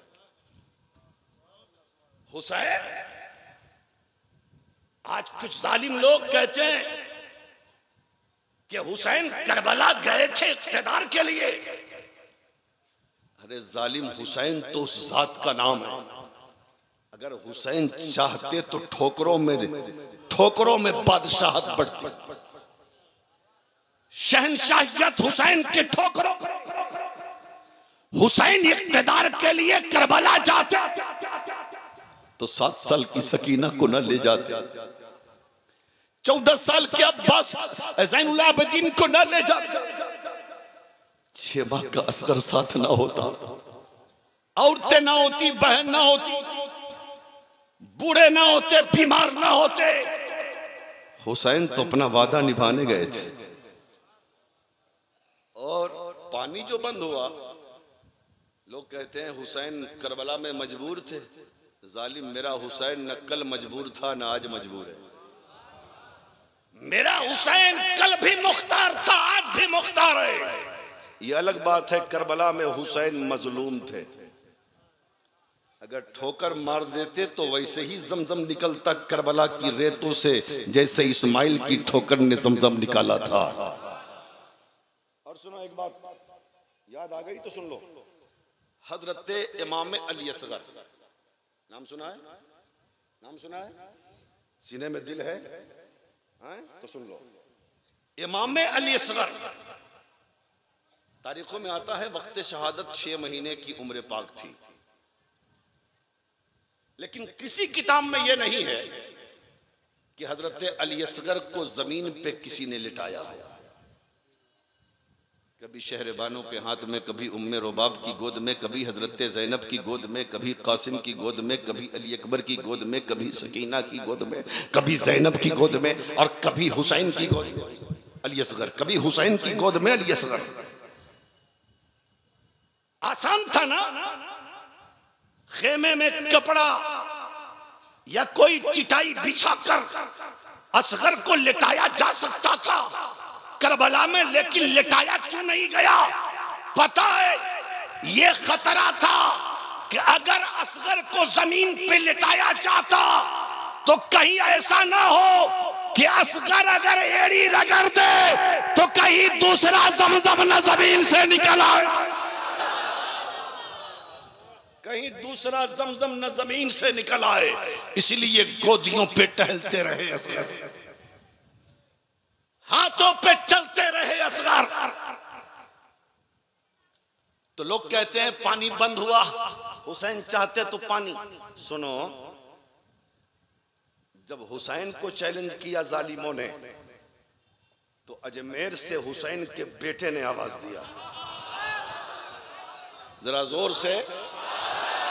हुसैन, आज कुछ जालिम लोग कहते हैं कि हुसैन करबला गए थे इख्तिदार के लिए। अरे जालिम, हुसैन तो उस जात का नाम है। अगर हुसैन चाहते तो ठोकरों में बादशाहत बढ़ती। शहनशाहियत हुसैन के ठोकरों, हुसैन इख्तिदार के लिए करबला जाते तो 7 साल की सकीना को न ले जाते, 14 साल के अब्बास ज़ैनुल आबिदीन को न ले जाते, 6 माह का असगर साथ ना होता, औरतें ना होती, बहन ना होती, बूढ़े ना होते, बीमार ना होते। हुसैन तो अपना वादा निभाने गए थे। और पानी जो बंद हुआ, लोग कहते हैं हुसैन करबला में मजबूर थे। जालिम, मेरा हुसैन न कल मजबूर था न आज मजबूर है। मेरा हुसैन कल भी मुख्तार था, आज भी मुख्तार है। ये अलग बात है करबला में हुसैन मजलूम थे, अगर ठोकर मार देते तो वैसे ही जमजम निकलता करबला की रेतों से, जैसे इस्माइल की ठोकर ने जमजम निकाला था। और सुनो एक बात याद आ गई तो सुन लो। हजरत इमाम अली असगर, नाम सुना है? नाम सुना है? सीने में दिल है? तो सुन लो। इमाम अली असगर तारीखों में आता है वक्त शहादत 6 महीने की उम्र पाक थी, लेकिन किसी किताब में यह नहीं है कि हजरत अली असगर को जमीन पे किसी ने लिटाया है। कभी शहरबानों के हाथ में, कभी उम्मे रुबाब की गोद में, कभी हजरत ज़ैनब की गोद में, कभी कासिम की गोद में, कभी अली अकबर की गोद में, कभी सकीना की गोद में, कभी ज़ैनब की गोद में, और कभी हुसैन की गोद में अली असगर, कभी हुसैन की गोद में अली असगर। आसान था ना? खेमे में कपड़ा या कोई चिटाई बिछाकर असगर को लिटाया जा सकता था करबला में, लेकिन लिटाया क्यों नहीं गया? पता है यह खतरा था कि अगर असगर को जमीन पे लिटाया जाता तो कहीं ऐसा ना हो कि असगर अगर एड़ी रगड़ दे तो कहीं दूसरा जमजम न जमीन से निकल आए, कहीं दूसरा जमजम न जमीन से निकल आए। इसलिए गोदियों पे टहलते रहे असगर, हाथों पे चलते रहे असगर। तो लोग कहते हैं पानी बंद हुआ, हुसैन चाहते तो पानी। सुनो, जब हुसैन को चैलेंज किया जालिमों ने, तो अजमेर से हुसैन के बेटे ने आवाज दिया, जरा जोर से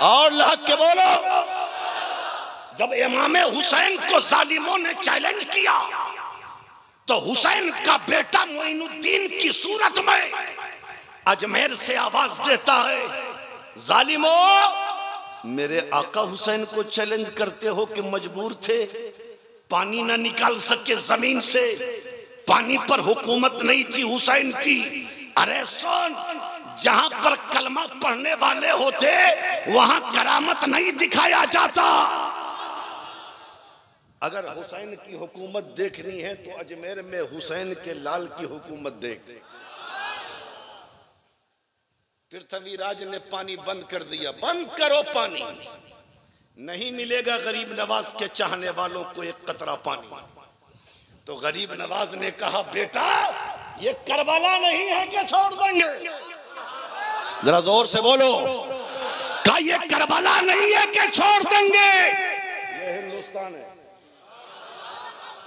और लहक के बोलो। जब इमाम हुसैन को जालिमों ने चैलेंज किया तो हुसैन का बेटा मोइनुद्दीन की सूरत में अजमेर से आवाज देता है, जालिमों, मेरे आका हुसैन को चैलेंज करते हो कि मजबूर थे, पानी ना निकाल सके जमीन से, पानी पर हुकूमत नहीं थी हुसैन की। अरे सुन, जहां पर कलमा पढ़ने वाले होते वहां करामत नहीं दिखाया जाता। अगर हुसैन की हुकूमत देखनी है तो अजमेर में हुसैन के लाल की हुकूमत देख। पृथ्वीराज ने पानी बंद कर दिया, बंद करो पानी, नहीं मिलेगा गरीब नवाज के चाहने वालों को एक कतरा पानी। तो गरीब नवाज ने कहा, बेटा ये करबला नहीं है कि छोड़ देंगे? जरा जोर से बोलो, क्या ये करबला नहीं है कि छोड़ देंगे? ये हिंदुस्तान है,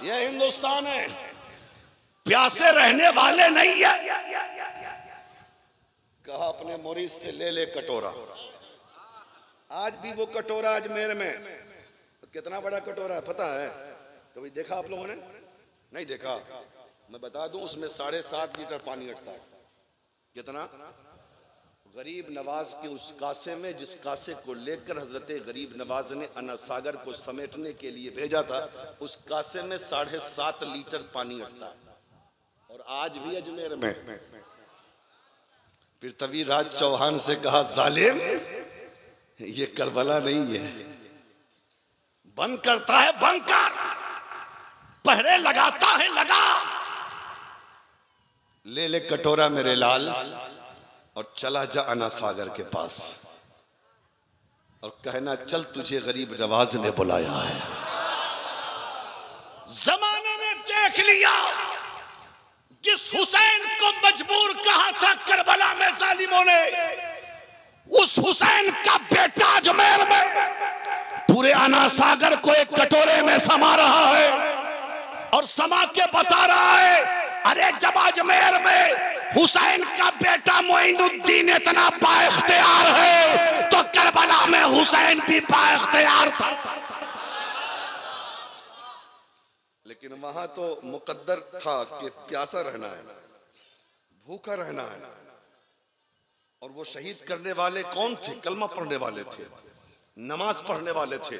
ये हिंदुस्तान है, प्यासे रहने वाले नहीं है। कहा अपने मुरीद से ले ले कटोरा। आज भी वो कटोरा अजमेर में, कितना बड़ा कटोरा है पता है? कभी देखा आप लोगों ने? नहीं देखा? मैं बता दूं, उसमें 7.5 लीटर पानी अटता है। कितना? गरीब नवाज के उस कासे में, जिस कासे को लेकर हजरत गरीब नवाज ने अना सागर को समेटने के लिए भेजा था, उस कासे में 7.5 लीटर पानी अटता है। और आज भी अजमेर में। पृथ्वीराज चौहान से कहा, जालिम, ये करबला नहीं है, बंद करता है बंद कर, पहरे लगाता है लगा, ले ले कटोरा मेरे लाल और चला जा अना सागर के पास और कहना, चल तुझे गरीब नवाज ने बुलाया है। जमाने ने देख लिया, जिस हुसैन को मजबूर कहा था करबला में जालिमों ने, उस हुसैन का बेटा अजमेर में पूरे आना सागर को एक कटोरे में समा रहा है और समा के बता रहा है, अरे जब अजमेर में हुसैन का बेटा मोइनुद्दीन इतना बाइख्तियार है तो करबला में हुसैन भी बाइख्तियार था। लेकिन वहां तो मुकद्दर था कि प्यासा रहना है, भूखा रहना है। और वो शहीद करने वाले कौन थे? कलमा पढ़ने वाले थे, नमाज पढ़ने वाले थे,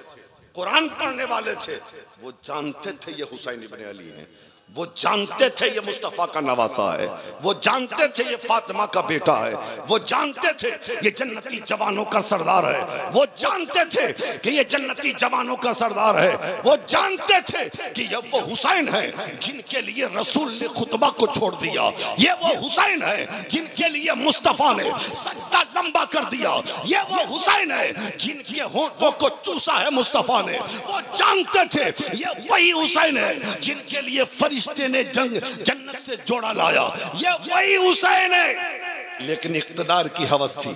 कुरान पढ़ने वाले थे। वो जानते थे ये हुसैन इब्ने अली हैं, वो जानते थे ये मुस्तफा का नवासा है, वो जानते थे ये फातिमा का बेटा है, वो जानते थे ये जन्नती जवानों का सरदार है, वो जानते थे कि ये जन्नती जवानों का सरदार है, वो जानते थे कि ये वो हुसैन है जिनके लिए रसूल ने खुतबा को छोड़ दिया, ये वो हुसैन है जिनके लिए मुस्तफा ने सजदा लंबा कर दिया, ये वो हुसैन है जिनके होठों को चूसा है मुस्तफा ने। वो जानते थे ये वही हुसैन है जिनके लिए फरिश्ते ने जन्नत से जोड़ा लाया, ये वही हुसैन है। लेकिन इख्तिदार की हवस थी,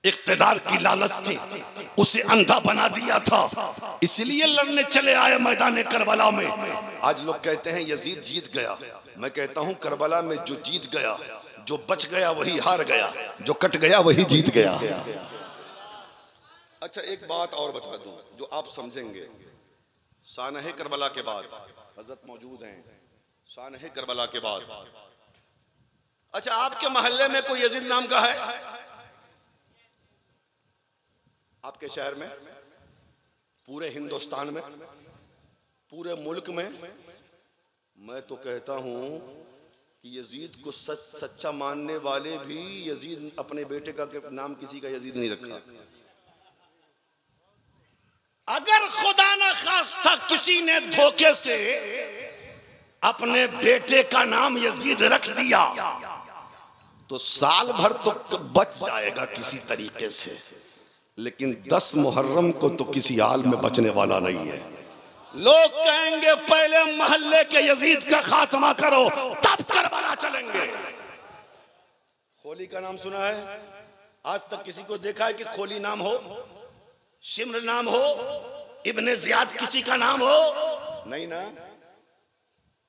इख्तिदार की लालच थी, उसे अंधा बना दिया था, इसलिए लड़ने चले आए मैदान करबला में। आज लोग कहते हैं यजीद जीत गया, मैं कहता हूं करबला में जो जीत गया, जो बच गया वही हार गया, जो कट गया वही जीत गया। अच्छा, एक बात और बता दूं जो आप समझेंगे। सानहे करबला के बाद हजरत मौजूद हैं, सानहे करबला के बाद। अच्छा, आपके मोहल्ले में कोई यजीद नाम का है? आपके शहर में, पूरे हिंदुस्तान में, पूरे मुल्क में? मैं तो कहता हूं कि यजीद को सच्चा मानने वाले भी यजीद अपने बेटे का नाम किसी का यजीद नहीं रखा। अगर खुदा न खास्ता किसी ने धोखे से अपने बेटे का नाम यजीद रख दिया तो साल भर तो बच जाएगा किसी तरीके से, लेकिन 10 मुहर्रम को तो किसी हाल में बचने वाला नहीं है। लोग कहेंगे पहले मोहल्ले के यजीद का खात्मा करो तब करबला चलेंगे। खोली का नाम सुना है? आज तक किसी को देखा है कि खोली नाम हो, शिम्र नाम हो, इब्ने जियाद किसी का नाम हो? नहीं ना।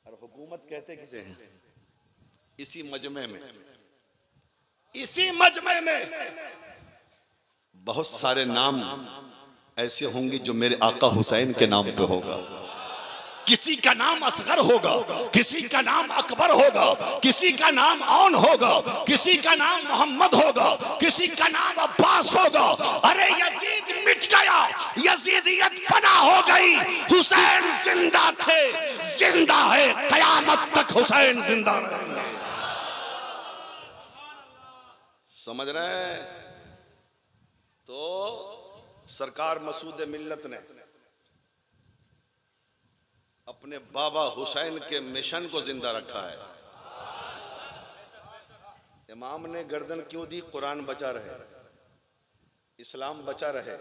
और हुकूमत कहते किसे हैं? इसी मजमे में, इसी मजमे में बहुत सारे नाम ऐसे होंगे जो मेरे आका हुसैन के नाम पे होगा। किसी का नाम असगर होगा, किसी का नाम अकबर होगा, किसी का नाम औन होगा, किसी का नाम मोहम्मद होगा, किसी का नाम अब्बास होगा। अरे यजीद मिट गया, यजीदियत फना हो गई, हुसैन जिंदा थे, जिंदा है, कयामत तक हुसैन जिंदा रहेंगे। समझ रहे हैं? तो सरकार मसूद मिल्लत ने अपने बाबा हुसैन के मिशन को जिंदा रखा है। इमाम ने गर्दन क्यों दी? कुरान बचा रहे, इस्लाम बचा रहे,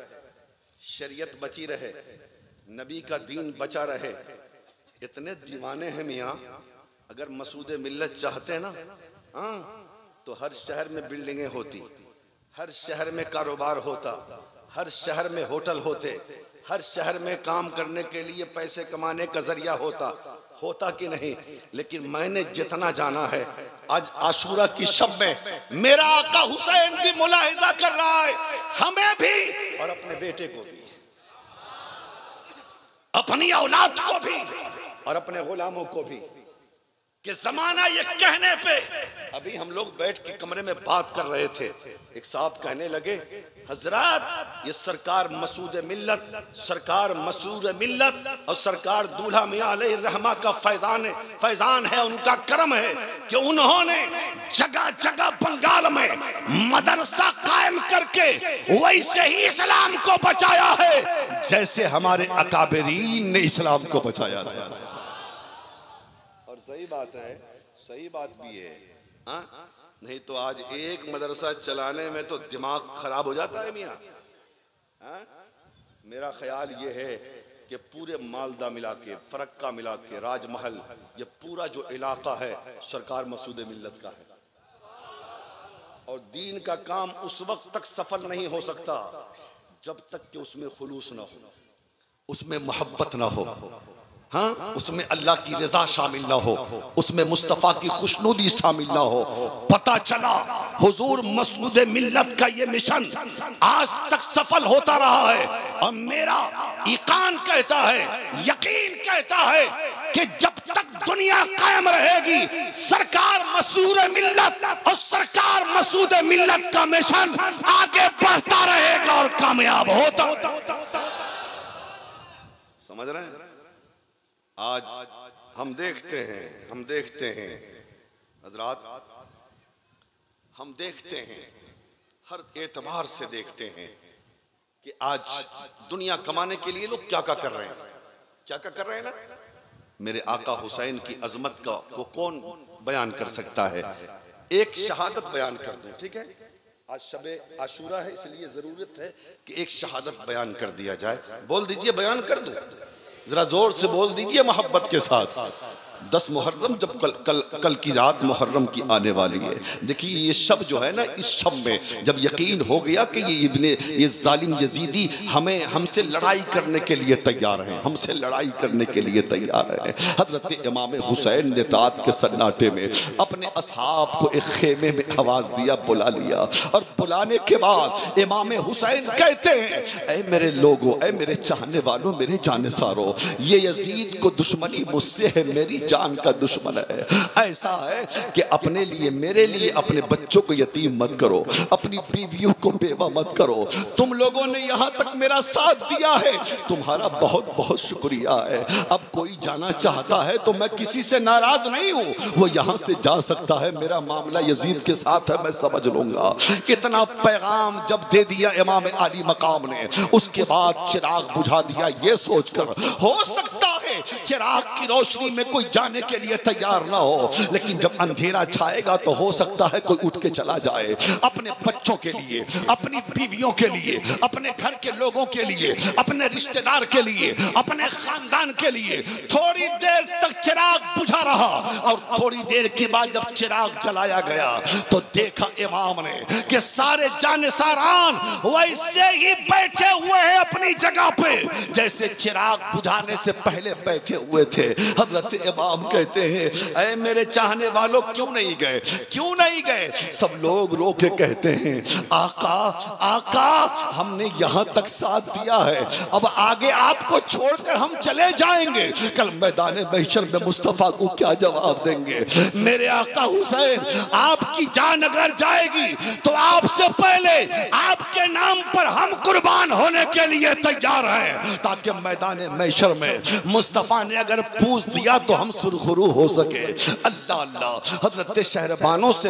शरीयत बची रहे, नबी का दीन बचा रहे। इतने दीवाने हैं मियाँ, अगर मसूद मिल्लत चाहते ना, हाँ, तो हर शहर में बिल्डिंगें होती, हर शहर में कारोबार होता, हर शहर में होटल होते, हर शहर में काम करने के लिए पैसे कमाने का जरिया होता कि नहीं? लेकिन मैंने जितना जाना है, आज आशूरा की शब में मेरा आका हुसैन भी मुलाहिजा कर रहा है, हमें भी और अपने बेटे को भी, अपनी औलाद को भी और अपने गुलामों को भी, कि जमाना ये कहने पे। अभी हम लोग बैठ के कमरे में बात कर रहे थे, एक साहब कहने लगे, हजरत ये सरकार मसूद मिल्लत, सरकार मसूद मिल्लत और सरकार दूल्हा मियां अलैहिर्रहमा का फैजान है, उनका करम है कि उन्होंने जगह जगह बंगाल में मदरसा कायम करके वैसे ही इस्लाम को बचाया है जैसे हमारे अकाबरीन ने इस्लाम को बचाया था। और सही बात है, सही बात भी है, हाँ? नहीं तो आज एक मदरसा चलाने में तो दिमाग खराब हो जाता है मियाँ। मेरा ख्याल ये है कि पूरे मालदा मिला के, फरक्का मिला के, राजमहल, ये पूरा जो इलाका है सरकार मसूद मिल्लत का है। और दीन का काम उस वक्त तक सफल नहीं हो सकता जब तक कि उसमें खुलूस ना हो, उसमें मोहब्बत ना हो, हाँ, उसमें अल्लाह की रजा शामिल ना हो, उसमें मुस्तफ़ा की खुशनुदी शामिल ना हो। पता चला हुजूर मसऊद मिल्लत का ये मिशन आज तक सफल होता रहा है। और मेरा ईकान कहता है, यकीन कहता है कि जब तक दुनिया कायम रहेगी सरकार मसऊद मिल्लत और सरकार मसऊद मिल्लत का मिशन आगे बढ़ता रहेगा और कामयाब होता। समझ रहे हैं? आज हम देखते हैं हजरात, हम देखते हैं, हर एतबार से देखते हैं कि आज दुनिया कमाने के लिए लोग क्या क्या कर रहे हैं, क्या क्या कर रहे हैं ना। मेरे आका हुसैन की अजमत का वो कौन बयान कर सकता है? एक शहादत बयान कर दूं, ठीक है? आज शबे आशूरा है, इसलिए जरूरत है कि एक शहादत बयान कर दिया जाए। बोल दीजिए, बयान कर दूं, जरा जोर से बोल दीजिए मोहब्बत के साथ। 10 मुहर्रम, जब कल की रात मुहर्रम की आने वाली है। देखिए ये शब जो है ना, इस शब में जब यकीन हो गया कि ये जालिम यजीदी हमसे लड़ाई करने के लिए तैयार हैं, हमसे लड़ाई करने के लिए तैयार हैं। हजरत इमाम हुसैन ने रात के सन्नाटे में अपने असहाब को एक खेमे में आवाज दिया, बुला लिया। और बुलाने के बाद इमाम हुसैन कहते हैं, ऐ मेरे लोगों, ऐ मेरे चाहने वालों, मेरे जानेसारों, ये यजीद को दुश्मनी मुझसे है, मेरी जान का दुश्मन है। ऐसा है कि अपने लिए, मेरे लिए अपने बच्चों को यतीम मत करो, अपनी बीवियों को बेवा मत करो। तुम लोगों ने यहाँ तक मेरा साथ दिया है, तुम्हारा बहुत बहुत शुक्रिया है। अब कोई जाना चाहता है तो मैं किसी से नाराज नहीं हूँ, वो यहाँ से जा सकता है, मेरा मामला यजीद के साथ है, मैं समझ लूंगा। इतना पैगाम जब दे दिया इमाम आली मकाम ने, उसके बाद चिराग बुझा दिया, ये सोचकर हो सकता है चिराग की रोशनी में कोई जाने के लिए तैयार ना हो, लेकिन जब अंधेरा छाएगा तो हो सकता है कोई उठ के चला जाए। अपने बच्चों के लिए, अपनी बीवियों के लिए, अपने घर के लोगों के लिए, अपने रिश्तेदार के लिए, अपने खानदान के लिए थोड़ी देर तक चिराग बुझा रहा। और थोड़ी देर के बाद जब चिराग जलाया गया तो देखा इमाम ने कि सारे जानिसारान वैसे ही बैठे हुए हैं अपनी जगह पे जैसे चिराग बुझाने से पहले बैठे हुए थे। हजरत इमाम कहते हैं, ऐ मेरे चाहने वालों, क्यों नहीं गए, क्यों नहीं गए? सब लोग रो के कहते हैं, आका आका, हमने यहाँ तक साथ दिया है, अब आगे आपको छोड़कर हम चले जाएंगे, कल मैदान महशर में मुस्तफा को क्या जवाब देंगे? मेरे आका हुसैन, आपकी जान अगर जाएगी तो आपसे पहले आपके नाम पर हम कुर्बान होने के लिए तैयार हैं, ताकि मैदान महशर में मुस्तफा ने अगर पूछ दिया तो हम सुरखरू हो सके। अल्लाह अल्लाह। हजरत शहरबानों से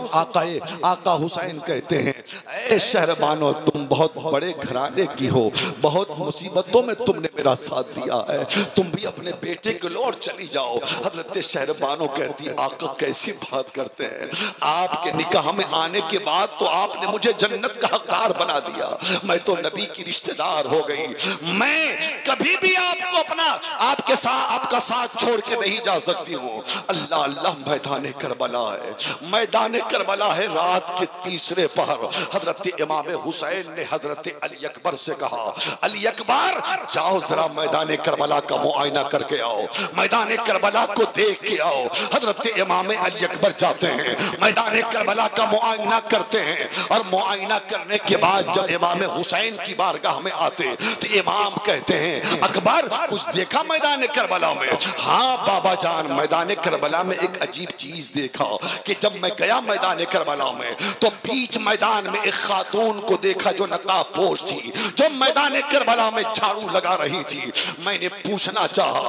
आका हुसैन कहते हैं, ऐ शहरबानों, तुम बहुत बड़े घराने की हो, बहुत मुसीबतों में तुमने मेरा साथ दिया है, तुम भी अपने बेटे को लो और चली जाओ। हजरत शहरबानों कहती, आका कैसी बात करते हैं, आपके निकाह में आने के बाद तो आपने मुझे जन्नत का हकदार बना दिया, मैं तो नबी की रिश्तेदार हो गई, मैं कभी भी आपको अपना आपका साथ छोड़ के नहीं जा सकती हूँ। अल्लाह अल्लाह। मैदान करबला है, मैदान करबला है। रात के तीसरे पहर हजरत इमाम हुसैन ने हजरत अली अकबर से कहा, अली अकबर, जाओ जरा मैदान करबला का मुआयना करके आओ, मैदान करबला को देख के आओ। हजरत इमाम अली अकबर जाते हैं, मैदान करबला का मुआयना करते हैं, और मुआयना करने के बाद जब इमाम हुसैन की बारगाह में आते तो इमाम कहते हैं, अकबर कुछ देखा मैदान करबला में? हाँ बाबा जान, मैदान करबला में एक अजीब चीज देखा कि जब मैं गया मैदान करबला में तो बीच मैदान में एक खातून को देखा जो नकाब पोश थी, जो मैदान करबला में झाड़ू लगा रही थी। मैंने पूछना चाहा,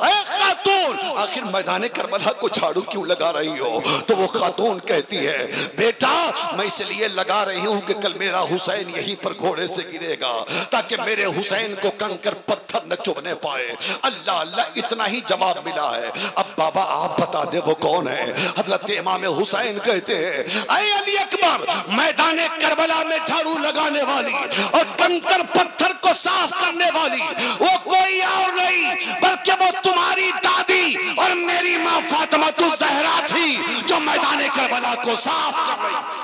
ऐ खातून, आखिर मैदान करबला को झाड़ू क्यों लगा रही हो? तो वो खातून कहती है, बेटा मैं इसलिए लगा रही हूं कि कल मेरा हुसैन यहीं पर घोड़े से गिरेगा, ताकि मेरे हुसैन को कंकर पत्थर न चुभने पाए। अल्लाह अल्लाह, इतना ही जवाब मिला है। अब बाबा आप बता दे वो कौन है? हजरत इमाम हुसैन कहते हैं, ऐ अली अकबर, मैदान करबला में झाड़ू लगाने वाली और कंकर पत्थर को साफ करने वाली वो कोई और नहीं बल्कि वो तुम्हारी दादी और मेरी माँ फातिमा ज़हरा थी, जो मैदान करबला को साफ कर रही थी।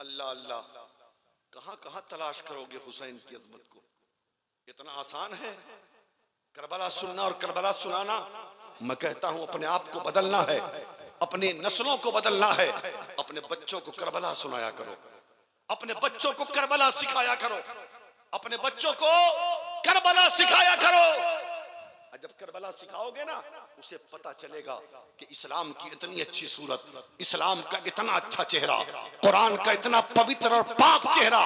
अल्लाह अल्लाह, कहां कहां तलाश करोगे हुसैन की अजमत को? इतना आसान है करबला सुनना और करबला सुनाना। मैं कहता हूं अपने आप को बदलना है, अपनी नस्लों को बदलना है। अपने बच्चों को करबला सुनाया करो, अपने बच्चों को करबला सिखाया करो, अपने बच्चों को करबला सिखाया करो। जब करबला सिखाओगे ना, उसे पता चलेगा कि इस्लाम की इतनी अच्छी सूरत, इस्लाम का इतना अच्छा चेहरा, कुरान का इतना पवित्र और पाक चेहरा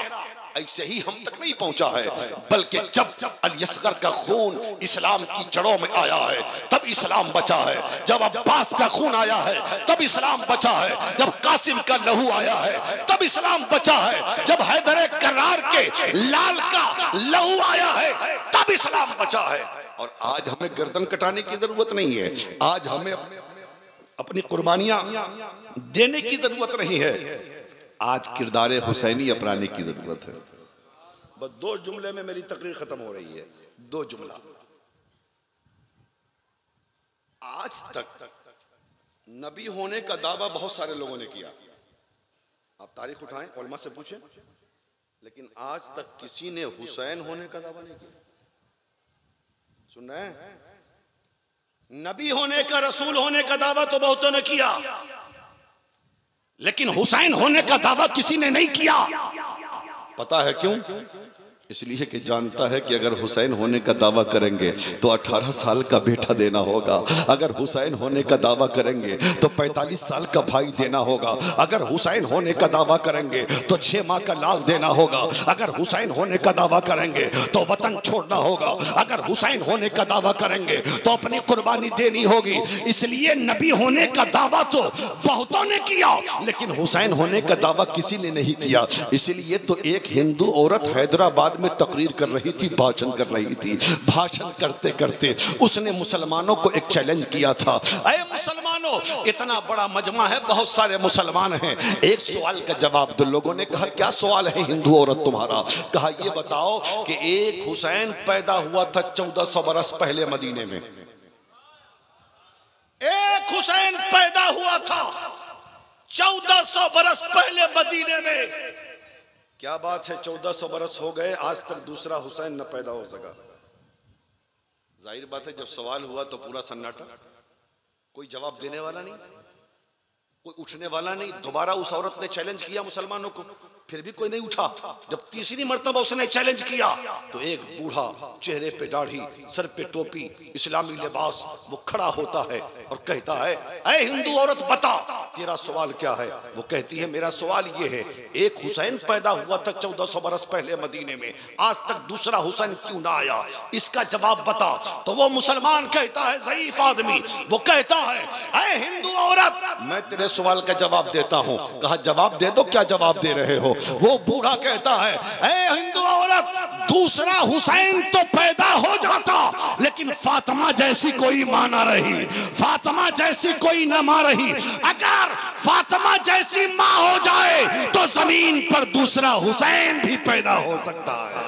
ऐसे ही हम तक नहीं पहुंचा है, बल्कि जब अली असगर का खून इस्लाम की जड़ों में आया है तब इस्लाम बचा है। जब अब्बास का खून आया है तब इस्लाम बचा है। जब कासिम का लहू आया है तब इस्लाम बचा है। जब हैदर करार के लाल का लहू आया है तब इस्लाम बचा है। और आज हमें गर्दन कटाने की जरूरत नहीं है, आज हमें अपनी कुर्बानियां देने की जरूरत नहीं है, आज किरदारे हुसैनी अपनाने की जरूरत है। बस 2 जुमले में मेरी तकरीर खत्म हो रही है। 2 जुमला। आज तक नबी होने का दावा बहुत सारे लोगों ने किया, आप तारीख उठाएं, उलमा से पूछें, लेकिन आज तक किसी ने हुसैन होने का दावा नहीं किया। सुन रहे हैं? नबी होने का, रसूल होने का दावा तो बहुतों ने किया, लेकिन हुसैन होने का दावा किसी ने नहीं किया। पता है क्यों? इसलिए कि जानता है कि अगर हुसैन होने का दावा करेंगे तो 18 साल का बेटा देना होगा, अगर हुसैन होने का दावा करेंगे तो 45 साल का भाई देना होगा, अगर हुसैन होने का दावा करेंगे तो 6 माह का लाल देना होगा, अगर हुसैन होने का दावा करेंगे तो वतन छोड़ना होगा, अगर हुसैन होने का दावा करेंगे तो अपनी कुर्बानी देनी होगी। इसलिए नबी होने का दावा तो बहुतों ने किया, लेकिन हुसैन होने का दावा किसी ने नहीं किया। इसलिए तो एक हिंदू औरत हैदराबाद में तकरीर कर रही थी, भाषण कर रही थी, भाषण करते करते उसने मुसलमानों को एक चैलेंज किया था, अरे मुसलमानों, इतना बड़ा मजमा है, बहुत सारे मुसलमान हैं, एक सवाल का जवाब दो। लोगों ने कहा क्या सवाल है हिंदू औरत तुम्हारा? कहा ये बताओ कि एक हुसैन पैदा हुआ था 1400 बरस पहले मदीने में, एक हुसैन पैदा हुआ था 1400 बरस पहले मदीने में। क्या बात है, 1400 बरस हो गए, आज तक दूसरा हुसैन न पैदा हो सका। जाहिर बात है जब सवाल हुआ तो पूरा सन्नाटा, कोई जवाब देने वाला नहीं, कोई उठने वाला नहीं। दोबारा उस औरत ने चैलेंज किया मुसलमानों को, फिर भी कोई नहीं उठा। जब तीसरी मर्तबा उसने चैलेंज किया तो एक बूढ़ा, चेहरे पे दाढ़ी, सर पे टोपी, इस्लामी लिबास, वो खड़ा होता है और कहता है, ऐ हिंदू औरत बता तेरा सवाल क्या है? वो कहती है मेरा सवाल ये है, एक हुसैन पैदा हुआ था 1400 बरस पहले मदीने में, आज तक दूसरा हुसैन क्यों ना आया? इसका जवाब बता। तो वो मुसलमान कहता है, ज़ईफ आदमी, वो कहता है, ऐ हिंदू औरत मैं तेरे सवाल का जवाब देता हूँ। कहा जवाब दे दो, क्या जवाब दे रहे हो? वो बूढ़ा कहता है, ऐ हिंदू औरत, दूसरा हुसैन तो पैदा हो जाता, लेकिन फातिमा जैसी कोई मां ना रही, फातिमा जैसी कोई न मां रही। अगर फातिमा जैसी मां हो जाए तो जमीन पर दूसरा हुसैन भी पैदा हो सकता है।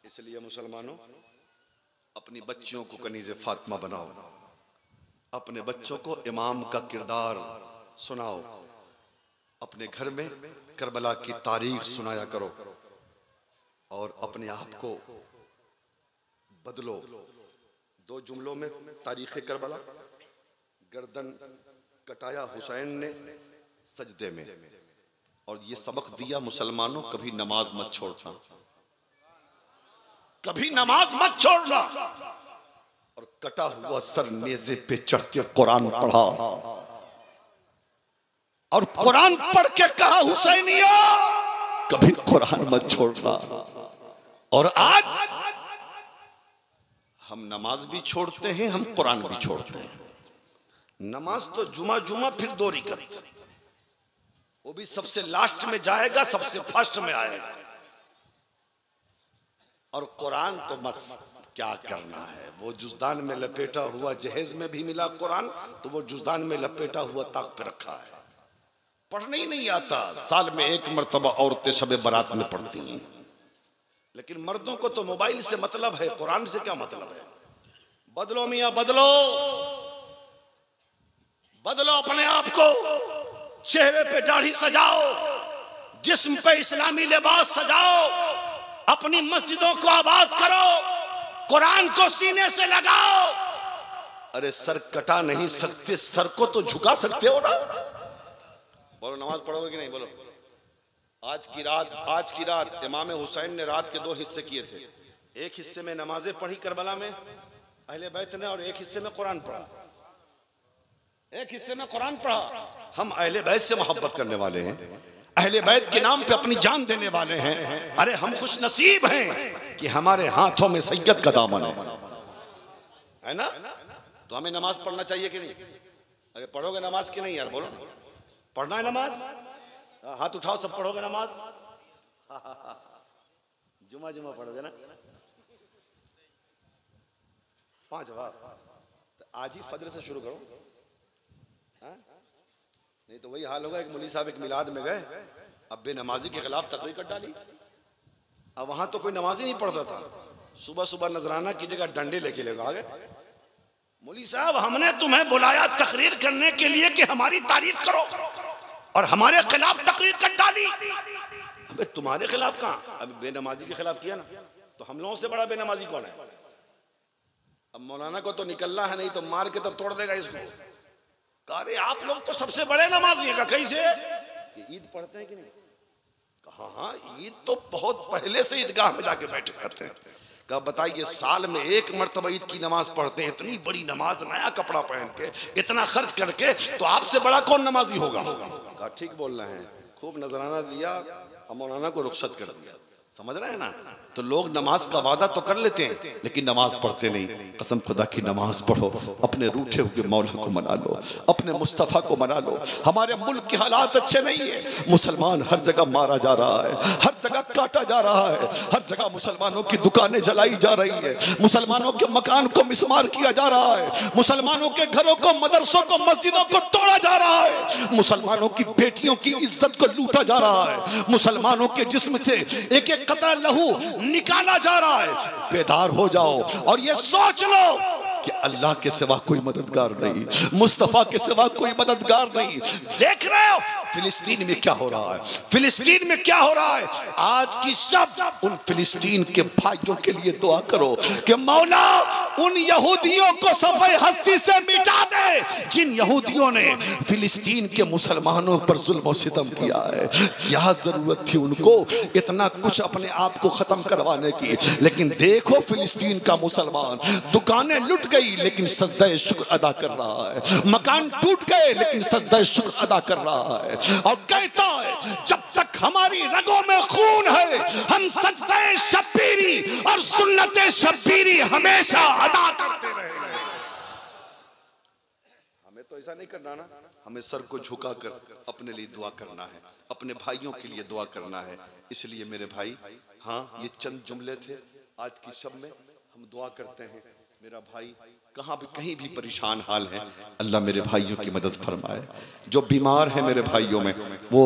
इसलिए मुसलमानों, अपनी बच्चियों को कनीज़े फातिमा बनाओ, अपने बच्चों को इमाम का किरदार सुनाओ, अपने घर में करबला की तारीख सुनाया करो और अपने आप को बदलो। 2 जुमलों में तारीख करबला, गर्दन कटाया हुसैन ने सजदे में, और ये सबक दिया मुसलमानों, कभी नमाज मत छोड़ना, कभी नमाज मत छोड़ना। और कटा हुआ सर नेज़े पे चढ़ के कुरान पढ़ा और कुरान पढ़ के कहा, हुसैनिया कभी कुरान मत छोड़ना। और आज हम नमाज भी छोड़ते हैं, हम कुरान भी छोड़ते हैं। नमाज तो जुमा जुमा, फिर 2 रिकत, वो भी सबसे लास्ट में जाएगा, सबसे फर्स्ट में आएगा। और कुरान तो बस क्या करना है, वो जुज़दान में लपेटा हुआ, जहेज में भी मिला कुरान तो वो जुज़दान में लपेटा हुआ ताक पे रखा है, पढ़ने ही नहीं आता। साल में 1 मरतबा औरतें शबे बारात में पढ़ती हैं, लेकिन मर्दों को तो मोबाइल से मतलब है, कुरान से क्या मतलब है? बदलो मियां बदलो, बदलो अपने आप को, चेहरे पे दाढ़ी सजाओ, जिस्म पे इस्लामी लिबास सजाओ, अपनी मस्जिदों को आबाद करो, कुरान को सीने से लगाओ। अरे सर कटा नहीं सकते, सर को तो झुका सकते हो ना। बोलो नमाज पढ़ोगे कि नहीं? बोलो। आज की रात इमाम हुसैन ने रात के 2 हिस्से किए थे। एक हिस्से में नमाजें पढ़ी करबला में अहले बैत ने, और एक हिस्से में कुरान पढ़ा। एक हिस्से में कुरान पढ़ा। हम अहले बैत से मोहब्बत करने वाले हैं, अहले बैत के नाम पे अपनी जान देने वाले हैं। अरे हम खुश नसीब हैं कि हमारे हाथों में सैयद का दामन है ना। तो हमें नमाज पढ़ना चाहिए कि नहीं? अरे पढ़ोगे नमाज कि नहीं यार? बोलो ना, पढ़ना है नमाज? हाथ उठाओ, सब पढ़ोगे नमाज? जुमा जुमा पढ़ोगे ना? 5 जवाब। आज ही फजर से शुरू करो, हा? नहीं तो वही हाल होगा। एक मौलवी साहब एक मिलाद में गए, अब बेनमाजी के खिलाफ तकरीर कर डाली। अब वहां तो कोई नमाज ही नहीं पढ़ता था। सुबह सुबह नजराना की जगह डंडे लेके लगा गए। मौलवी साहब, हमने तुम्हें बुलाया तकरीर करने के लिए कि हमारी तारीफ करो, और हमारे खिलाफ तकरीर कर डाली। अबे तुम्हारे खिलाफ कहां? अभी बेनमाजी के खिलाफ किया ना, तो हम लोगों से बड़ा बेनमाजी कौन है? अब मौलाना को तो निकलना है, नहीं तो मार के तो तोड़ देगा इसको। अरे आप लोग तो सबसे बड़े नमाजी हैं। कैसे? ईद पढ़ते हैं कि नहीं? कहा हाँ, ईद तो बहुत पहले से ईदगाह में जाके बैठे रहते हैं। कहा बताइए, साल में 1 मरतबा ईद की नमाज पढ़ते हैं, इतनी बड़ी नमाज, नया कपड़ा पहन के, इतना खर्च करके, तो आपसे बड़ा कौन नमाजी होगा? कहा ठीक बोल रहे हैं। खूब नजराना दिया, मौलाना को रुखसत कर दिया। समझ रहे हैं ना? तो लोग नमाज का वादा तो कर लेते हैं, लेकिन नमाज पढ़ते नहीं। कसम खुदा की नमाज पढ़ो, अपने रूठे हुए मौला को मना लो, अपने मुस्तफ़ा को मना लो। हमारे मुल्क के हालात अच्छे नहीं है। मुसलमान हर जगह मारा जा रहा है, हर जगह काटा जा रहा है, हर जगह मुसलमानों की दुकानें जलाई जा रही है, मुसलमानों के मकान को मिसमार किया जा रहा है, मुसलमानों के घरों को, मदरसों को, मस्जिदों को तोड़ा जा रहा है, मुसलमानों की बेटियों की इज्जत को लूटा जा रहा है, मुसलमानों के जिस्म से एक एक कतरा लहू निकाला जा रहा है। बेदार हो जाओ और ये सोच लो कि अल्लाह के सिवा कोई मददगार नहीं, मुस्तफा के सिवा कोई मददगार नहीं। देख रहे हो फिलिस्तीन में क्या हो रहा है? फिलिस्तीन में क्या हो रहा है? आज की सब उन फिलिस्तीन के भाइयों के लिए दुआ करो कि मौला उन यहूदियों को सफ़े हस्ती से मिटा दे, जिन यहूदियों ने फिलिस्तीन के मुसलमानों पर जुल्म और सितम किया है। क्या जरूरत थी उनको इतना कुछ अपने आप को खत्म करवाने की? लेकिन देखो फिलिस्तीन का मुसलमान, दुकानें लुट गई लेकिन सजदा शुक्र अदा कर रहा है, मकान टूट गए लेकिन सजदा शुक्र अदा कर रहा है, और कहता है जब तक हमारी रगों में खून है हम सजदे शब्बीरी और सुन्नते शब्बीरी हमेशा अदा करते रहेंगे। हमें तो ऐसा नहीं करना ना, हमें सर को झुकाकर अपने लिए दुआ करना है, अपने भाइयों के लिए दुआ करना है। इसलिए मेरे भाई, हाँ ये चंद जुमले थे आज की शब में। हम दुआ करते हैं मेरा भाई कहाँ भी कहीं भी परेशान हाल है, अल्लाह मेरे भाइयों की मदद फरमाए। जो बीमार है मेरे भाइयों में, वो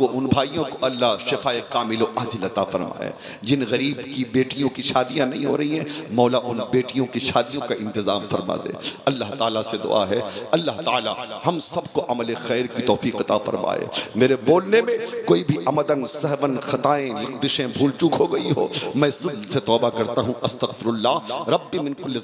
उन भाइयों को अल्लाह शिफाए कामिल व आजिल अता फरमाए। जिन गरीब की बेटियों की शादियां नहीं हो रही हैं, मौला उन बेटियों की शादियों का इंतज़ाम फरमा दे। अल्लाह ताला से दुआ है, अल्लाह ताला हम सबको अमल खैर की तौफीक अता फरमाए। मेरे बोलने में कोई भी अमदन सहवन खताएं लग़्ज़िशें भूल चूक हो गई हो, मैं ज़िद से तौबा करता हूँ। अस्तग़फिरुल्लाह रब्बी मिन कुल्लि